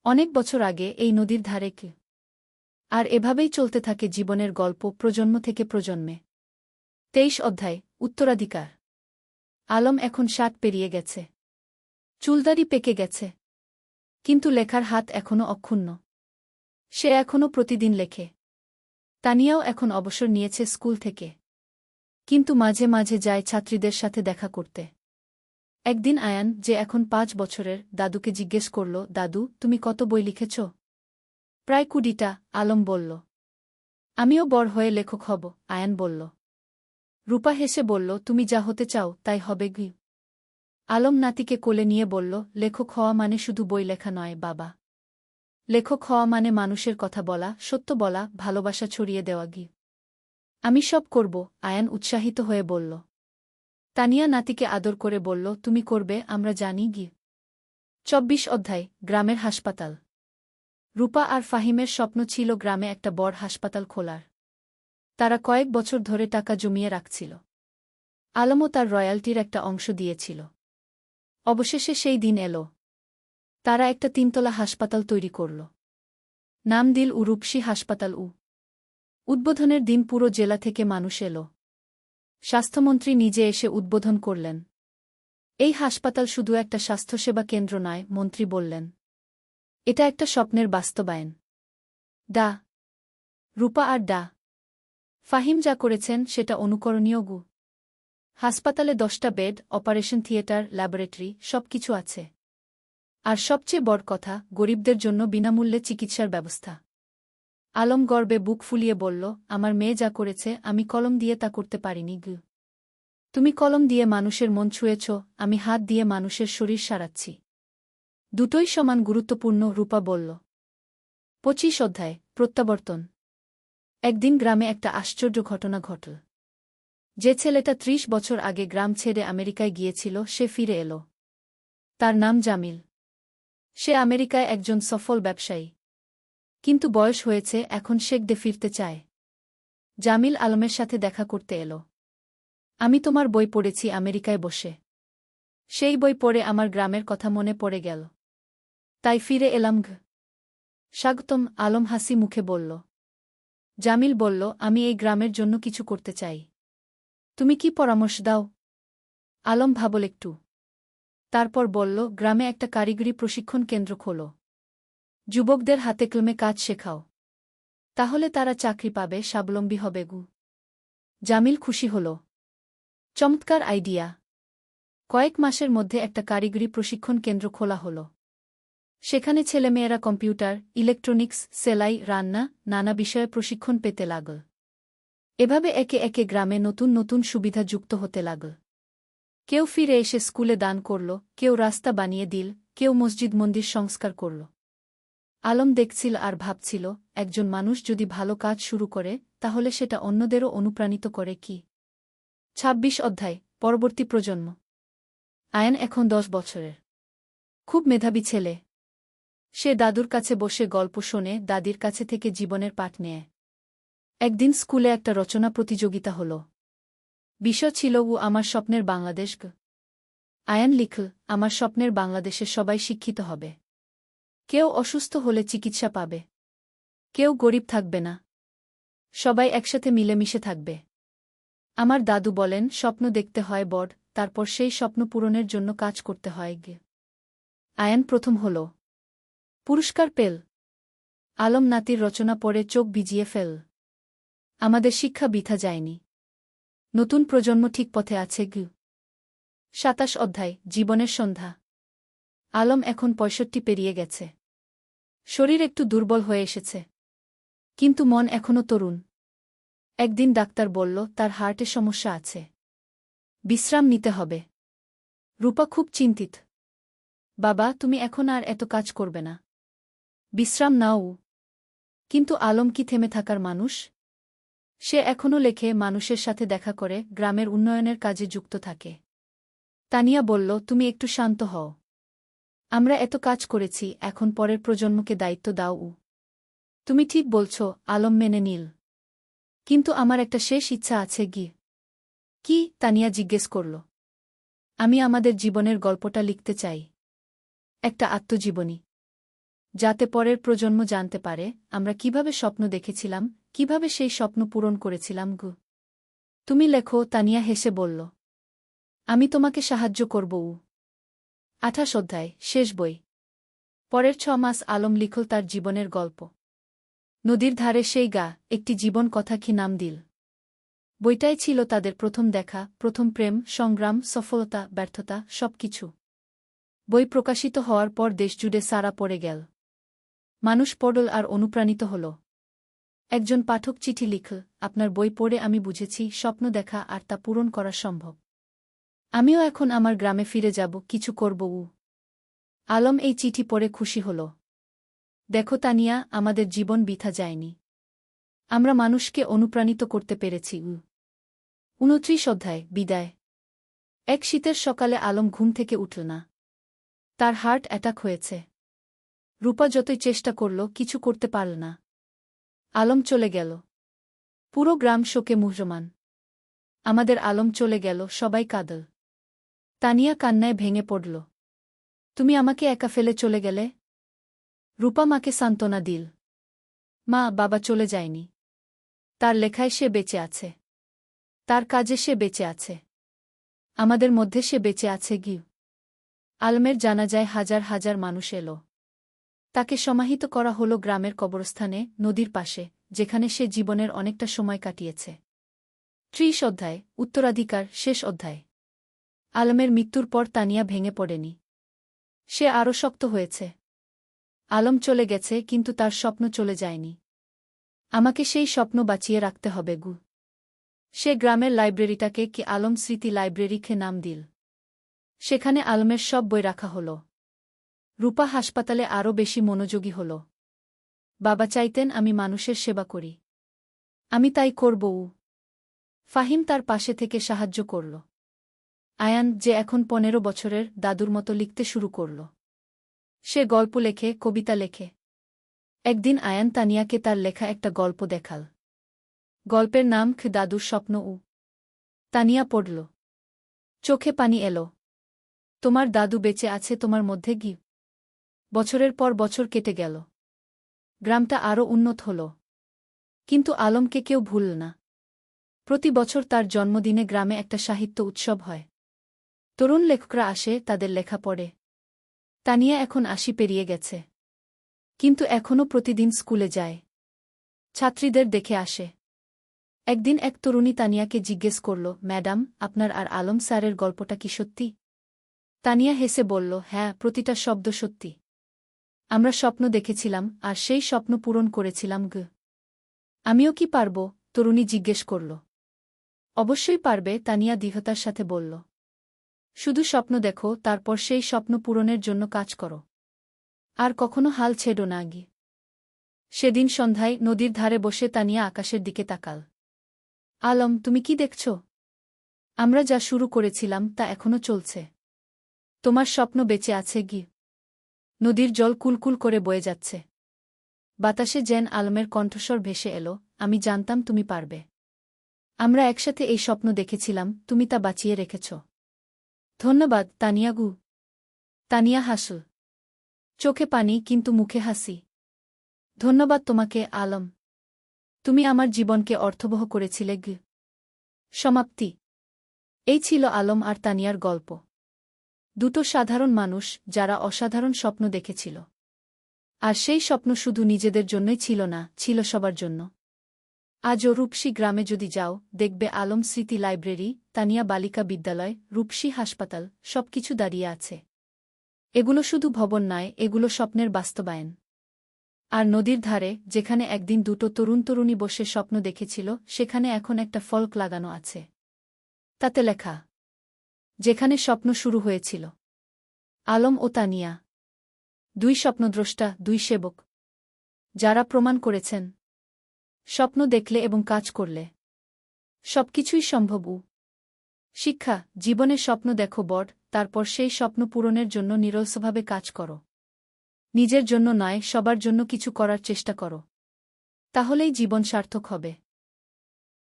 অনেক বছর আগে এই নদীর ধারে কে। আর এভাবেই চলতে থাকে জীবনের গল্প প্রজন্ম থেকে প্রজন্মে। ২৩ অধ্যায় উত্তরাধিকার। আলম এখন ৬০ পেরিয়ে গেছে। চুলদাড়ি পেকে গেছে। কিন্তু লেখার হাত এখনও অক্ষুণ্ণ। সে এখনও প্রতিদিন লেখে। তানিয়াও এখন অবসর নিয়েছে স্কুল থেকে। কিন্তু মাঝে মাঝে যায় ছাত্রীদের সাথে দেখা করতে। একদিন আয়ান, যে এখন ৫ বছরের, দাদুকে জিজ্ঞেস করল, দাদু তুমি কত বই লিখেছ? প্রায় ২০টা, আলম বলল। আমিও বড় হয়ে লেখক হব, আয়ান বলল। রূপা হেসে বলল, তুমি যা হতে চাও তাই হবে গি। আলম নাতিকে কোলে নিয়ে বলল, লেখক হওয়া মানে শুধু বই লেখা নয় বাবা। লেখক হওয়া মানে মানুষের কথা বলা, সত্য বলা, ভালোবাসা ছড়িয়ে দেওয়া গি। আমি সব করব, আয়ান উৎসাহিত হয়ে বলল। তানিয়া নাতিকে আদর করে বলল, তুমি করবে, আমরা জানি গি। ২৪ অধ্যায় গ্রামের হাসপাতাল। রূপা আর ফাহিমের স্বপ্ন ছিল গ্রামে একটা বড় হাসপাতাল খোলার। তারা কয়েক বছর ধরে টাকা জমিয়ে রাখছিল। আলমও তার রয়্যালটির একটা অংশ দিয়েছিল। অবশেষে সেই দিন এলো। তারা একটা ৩ তলা হাসপাতাল তৈরি করল। নাম দিল রূপসী হাসপাতাল। উদ্বোধনের দিন পুরো জেলা থেকে মানুষ এলো। স্বাস্থ্যমন্ত্রী নিজে এসে উদ্বোধন করলেন। এই হাসপাতাল শুধু একটা স্বাস্থ্যসেবা কেন্দ্র নয়, মন্ত্রী বললেন। এটা একটা স্বপ্নের বাস্তবায়ন। ডা রূপা আর ডা ফাহিম যা করেছেন সেটা অনুকরণীয় গু। হাসপাতালে ১০টা বেড, অপারেশন থিয়েটার, ল্যাবরেটরি, সবকিছু আছে। আর সবচেয়ে বড় কথা, গরিবদের জন্য বিনামূল্যে চিকিৎসার ব্যবস্থা। আলম গর্বে বুক ফুলিয়ে বলল, আমার মেয়ে যা করেছে আমি কলম দিয়ে তা করতে পারিনি গু। তুমি কলম দিয়ে মানুষের মন ছুঁয়েছ, আমি হাত দিয়ে মানুষের শরীর সারাচ্ছি। দুটোই সমান গুরুত্বপূর্ণ, রূপা বলল। ২৫ অধ্যায় প্রত্যাবর্তন। একদিন গ্রামে একটা আশ্চর্য ঘটনা ঘটল। যে ছেলেটা ৩০ বছর আগে গ্রাম ছেড়ে আমেরিকায় গিয়েছিল সে ফিরে এলো। তার নাম জামিল। সে আমেরিকায় একজন সফল ব্যবসায়ী। কিন্তু বয়স হয়েছে, এখন শেখদে ফিরতে চায়। জামিল আলমের সাথে দেখা করতে এলো। আমি তোমার বই পড়েছি আমেরিকায় বসে। সেই বই পড়ে আমার গ্রামের কথা মনে পড়ে গেল। তাই ফিরে এলাম ঘ। স্বাগতম, আলম হাসি মুখে বলল। জামিল বলল, আমি এই গ্রামের জন্য কিছু করতে চাই। তুমি কি পরামর্শ দাও? আলম ভাবল একটু। তারপর বলল, গ্রামে একটা কারিগরি প্রশিক্ষণ কেন্দ্র খোলো। যুবকদের হাতে কলমে কাজ শেখাও। তাহলে তারা চাকরি পাবে, স্বাবলম্বী হবে গু। জামিল খুশি হল। চমৎকার আইডিয়া। কয়েক মাসের মধ্যে একটা কারিগরি প্রশিক্ষণ কেন্দ্র খোলা হল। সেখানে ছেলেমেয়েরা কম্পিউটার, ইলেকট্রনিক্স, সেলাই, রান্না, নানা বিষয়ে প্রশিক্ষণ পেতে লাগল। এভাবে একে একে গ্রামে নতুন নতুন সুবিধা যুক্ত হতে লাগল। কেউ ফিরে এসে স্কুলে দান করল, কেউ রাস্তা বানিয়ে দিল, কেউ মসজিদ মন্দির সংস্কার করল। আলম দেখছিল আর ভাবছিল, একজন মানুষ যদি ভালো কাজ শুরু করে তাহলে সেটা অন্যদেরও অনুপ্রাণিত করে কি। ২৬ অধ্যায় পরবর্তী প্রজন্ম। আয়ান এখন ১০ বছরের। খুব মেধাবী ছেলে। সে দাদুর কাছে বসে গল্প শোনে, দাদির কাছে থেকে জীবনের পাঠ নেয়। একদিন স্কুলে একটা রচনা প্রতিযোগিতা হল। বিষয় ছিল আমার স্বপ্নের বাংলাদেশ গ। আয়ান লিখল, আমার স্বপ্নের বাংলাদেশে সবাই শিক্ষিত হবে। কেউ অসুস্থ হলে চিকিৎসা পাবে। কেউ গরিব থাকবে না। সবাই একসাথে মিলেমিশে থাকবে। আমার দাদু বলেন স্বপ্ন দেখতে হয় বড়, তারপর সেই স্বপ্ন পূরণের জন্য কাজ করতে হয় গে। আয়ান প্রথম হল। পুরস্কার পেল। আলম নাতির রচনা পড়ে চোখ ভিজিয়ে ফেল। আমাদের শিক্ষা বৃথা যায়নি। নতুন প্রজন্ম ঠিক পথে আছে গু। ২৭ অধ্যায় জীবনের সন্ধ্যা। আলম এখন ৬৫ পেরিয়ে গেছে। শরীর একটু দুর্বল হয়ে এসেছে, কিন্তু মন এখনও তরুণ। একদিন ডাক্তার বলল তার হার্টে সমস্যা আছে, বিশ্রাম নিতে হবে। রূপা খুব চিন্তিত। বাবা, তুমি এখন আর এত কাজ করবে না, বিশ্রাম নাও। কিন্তু আলম কি থেমে থাকার মানুষ? সে এখনও লেখে, মানুষের সাথে দেখা করে, গ্রামের উন্নয়নের কাজে যুক্ত থাকে। তানিয়া বলল, তুমি একটু শান্ত হও। আমরা এত কাজ করেছি, এখন পরের প্রজন্মকে দায়িত্ব দাও। তুমি ঠিক বলছ, আলম মেনে নিল। কিন্তু আমার একটা শেষ ইচ্ছা আছে গি। কি? তানিয়া জিজ্ঞেস করল। আমি আমাদের জীবনের গল্পটা লিখতে চাই। একটা আত্মজীবনী, যাতে পরের প্রজন্ম জানতে পারে আমরা কিভাবে স্বপ্ন দেখেছিলাম, কিভাবে সেই স্বপ্ন পূরণ করেছিলাম গু। তুমি লেখো, তানিয়া হেসে বলল। আমি তোমাকে সাহায্য করব। ২৮ অধ্যায় শেষ বই। পরের ৬ মাস আলম লিখল তার জীবনের গল্প। নদীর ধারে সেই গা, একটি জীবন কথা কি নাম দিল। বইটাই ছিল তাদের প্রথম দেখা, প্রথম প্রেম, সংগ্রাম, সফলতা, ব্যর্থতা, সবকিছু। বই প্রকাশিত হওয়ার পর দেশজুড়ে সাড়া পড়ে গেল। মানুষ পড়ল আর অনুপ্রাণিত হল। একজন পাঠক চিঠি লিখল, আপনার বই পড়ে আমি বুঝেছি স্বপ্ন দেখা আর তা পূরণ করা সম্ভব। আমিও এখন আমার গ্রামে ফিরে যাব, কিছু করব। আলম এই চিঠি পড়ে খুশি হল। দেখো তানিয়া, আমাদের জীবন বৃথা যায়নি। আমরা মানুষকে অনুপ্রাণিত করতে পেরেছি। ২৯ অধ্যায় বিদায়। এক শীতের সকালে আলম ঘুম থেকে উঠল না। তার হার্ট অ্যাটাক হয়েছে। রূপা যতই চেষ্টা করল, কিছু করতে পারল না। আলম চলে গেল। পুরো গ্রাম শোকে মুহ্যমান। আমাদের আলম চলে গেল, সবাই কাঁদল। তানিয়া কান্নায় ভেঙে পড়ল। তুমি আমাকে একা ফেলে চলে গেলে। রূপা মাকে সান্ত্বনা দিল। মা, বাবা চলে যায়নি। তার লেখায় সে বেঁচে আছে। তার কাজে সে বেঁচে আছে। আমাদের মধ্যে সে বেঁচে আছে গি। আলমের জানাজায় হাজার হাজার মানুষ এলো। তাকে সমাহিত করা হলো গ্রামের কবরস্থানে, নদীর পাশে, যেখানে সে জীবনের অনেকটা সময় কাটিয়েছে। ৩০ অধ্যায় উত্তরাধিকার শেষ অধ্যায়। আলমের মৃত্যুর পর তানিয়া ভেঙে পড়েনি। সে আরও শক্ত হয়েছে। আলম চলে গেছে, কিন্তু তার স্বপ্ন চলে যায়নি। আমাকে সেই স্বপ্ন বাঁচিয়ে রাখতে হবে গু। সে গ্রামের লাইব্রেরিটাকে কি আলম স্মৃতি লাইব্রেরিকে নাম দিল। সেখানে আলমের সব বই রাখা হল। রূপা হাসপাতালে আরও বেশি মনোযোগী হল। বাবা চাইতেন আমি মানুষের সেবা করি। আমি তাই করব। ফাহিম তার পাশে থেকে সাহায্য করল। আয়ান, যে এখন ১৫ বছরের, দাদুর মতো লিখতে শুরু করল। সে গল্প লেখে, কবিতা লেখে। একদিন আয়ান তানিয়াকে তার লেখা একটা গল্প দেখাল। গল্পের নাম দাদুর স্বপ্ন। তানিয়া পড়ল। চোখে পানি এলো। তোমার দাদু বেঁচে আছে তোমার মধ্যে গি। বছরের পর বছর কেটে গেল। গ্রামটা আরও উন্নত হল। কিন্তু আলমকে কেউ ভুলল না। প্রতি বছর তার জন্মদিনে গ্রামে একটা সাহিত্য উৎসব হয়। তরুণ লেখকরা আসে, তাদের লেখা পড়ে। তানিয়া এখন ৮০ পেরিয়ে গেছে, কিন্তু এখনও প্রতিদিন স্কুলে যায়। ছাত্রীদের দেখে আসে। একদিন এক তরুণী তানিয়াকে জিজ্ঞেস করল, ম্যাডাম, আপনার আর আলম স্যারের গল্পটা কি সত্যি? তানিয়া হেসে বলল, হ্যাঁ, প্রতিটা শব্দ সত্যি। আমরা স্বপ্ন দেখেছিলাম, আর সেই স্বপ্ন পূরণ করেছিলাম গ। আমিও কি পারব? তরুণী জিজ্ঞেস করল। অবশ্যই পারবে, তানিয়া দৃঢ়তার সাথে বলল। শুধু স্বপ্ন দেখো, তারপর সেই স্বপ্ন পূরণের জন্য কাজ করো। আর কখনো হাল ছেড়ো না গি। সেদিন সন্ধ্যায় নদীর ধারে বসে তানিয়া আকাশের দিকে তাকাল। আলম, তুমি কি দেখছ? আমরা যা শুরু করেছিলাম তা এখনো চলছে। তোমার স্বপ্ন বেঁচে আছে গি। নদীর জল কুলকুল করে বয়ে যাচ্ছে। বাতাসে যেন আলমের কণ্ঠস্বর ভেসে এলো, আমি জানতাম তুমি পারবে। আমরা একসাথে এই স্বপ্ন দেখেছিলাম, তুমি তা বাঁচিয়ে রেখেছ। ধন্যবাদ, তানিয়া গু। তানিয়া হাসল। চোখে পানি, কিন্তু মুখে হাসি। ধন্যবাদ তোমাকে, আলম। তুমি আমার জীবনকে অর্থবহ করেছিলে সমাপ্তি। এই ছিল আলম আর তানিয়ার গল্প। দুটো সাধারণ মানুষ যারা অসাধারণ স্বপ্ন দেখেছিল। আর সেই স্বপ্ন শুধু নিজেদের জন্যই ছিল না, ছিল সবার জন্য। আজও রূপসী গ্রামে যদি যাও, দেখবে আলম স্মৃতি লাইব্রেরি, তানিয়া বালিকা বিদ্যালয়, রূপসী হাসপাতাল, সবকিছু দাঁড়িয়ে আছে। এগুলো শুধু ভবন নয়, এগুলো স্বপ্নের বাস্তবায়ন। আর নদীর ধারে, যেখানে একদিন দুটো তরুণী বসে স্বপ্ন দেখেছিল, সেখানে এখন একটা ফলক লাগানো আছে। তাতে লেখা, যেখানে স্বপ্ন শুরু হয়েছিল। আলম ও তানিয়া, দুই স্বপ্নদ্রষ্টা, দুই সেবক, যারা প্রমাণ করেছেন স্বপ্ন দেখলে এবং কাজ করলে সবকিছুই সম্ভব। শিক্ষা, জীবনে স্বপ্ন দেখো বড়, তারপর সেই স্বপ্ন পূরণের জন্য নিরলসভাবে কাজ করো। নিজের জন্য নয়, সবার জন্য কিছু করার চেষ্টা করো। তাহলেই জীবন সার্থক হবে।